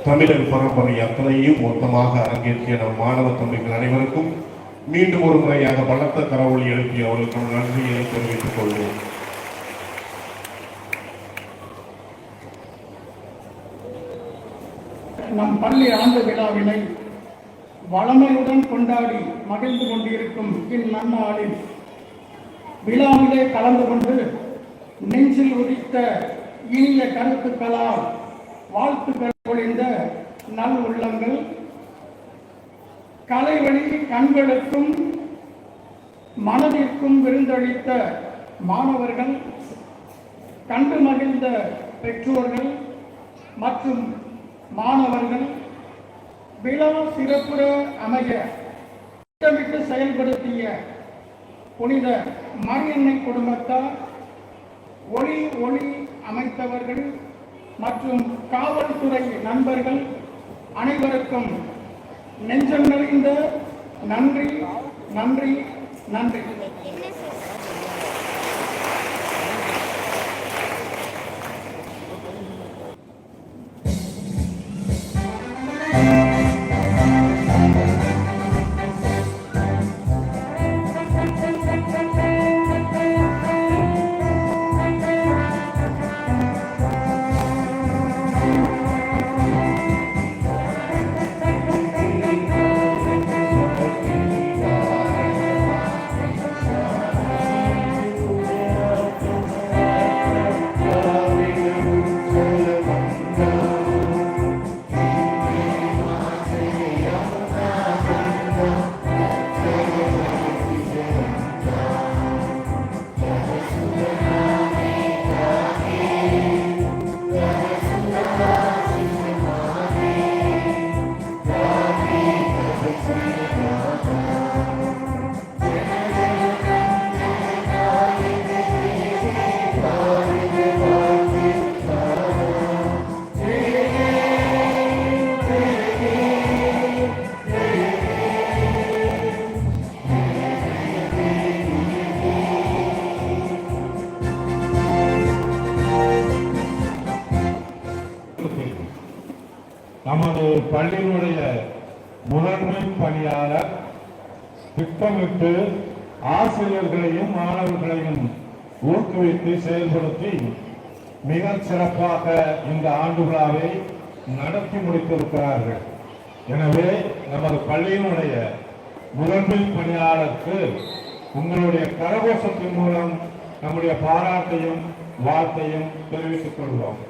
தமிழர் பரம்பரை அத்தனையும் மொத்தமாக அரங்கேற்றிய நம் மாணவ தம்பிகள் அனைவருக்கும் மீண்டும் ஒரு முறையாக பலத்த கரவொலி எழுப்பி அவர்களுக்கு நன்றியை தெரிவித்துக் கொள்வோம். நம் பள்ளி ஆண்டு விழாவினை வளமையுடன் கொண்டாடி மகிழ்ந்து கொண்டிருக்கும் இந்நன்னாளில் விழாவிலே கலந்து கொண்டு நெஞ்சில் உதித்த இனிய கருத்துக்களால் வாழ்த்துக்கள் பொழிந்த நல் உள்ளங்கள், கலைவழி கண்களுக்கும் மனதிற்கும் விருந்தளித்த மாணவர்கள், கண்டு மகிழ்ந்த பெற்றோர்கள் மற்றும் மாணவர்கள், விழா சிறப்புற அமைய திட்டமிட்டு செயல்படுத்திய புனித மரியன்னை குடும்பத்தார், ஒளி அமைத்தவர்கள் மற்றும் காவல்துறை நண்பர்கள் அனைவருக்கும் நெஞ்சம் நிறைந்த நன்றி நன்றி நன்றி. நமது பள்ளியினுடைய முதன்மை பணியாளர் திட்டமிட்டு ஆசிரியர்களையும் மாணவர்களையும் ஊக்குவித்து செயல்படுத்தி மிக சிறப்பாக இந்த ஆண்டு விழாவை நடத்தி முடித்திருக்கிறார்கள். எனவே நமது பள்ளியினுடைய முதன்மை பணியாளருக்கு உங்களுடைய கரகோஷத்தின் மூலம் நம்முடைய பாராட்டையும் வாழ்த்தையும் தெரிவித்துக் கொள்வோம்.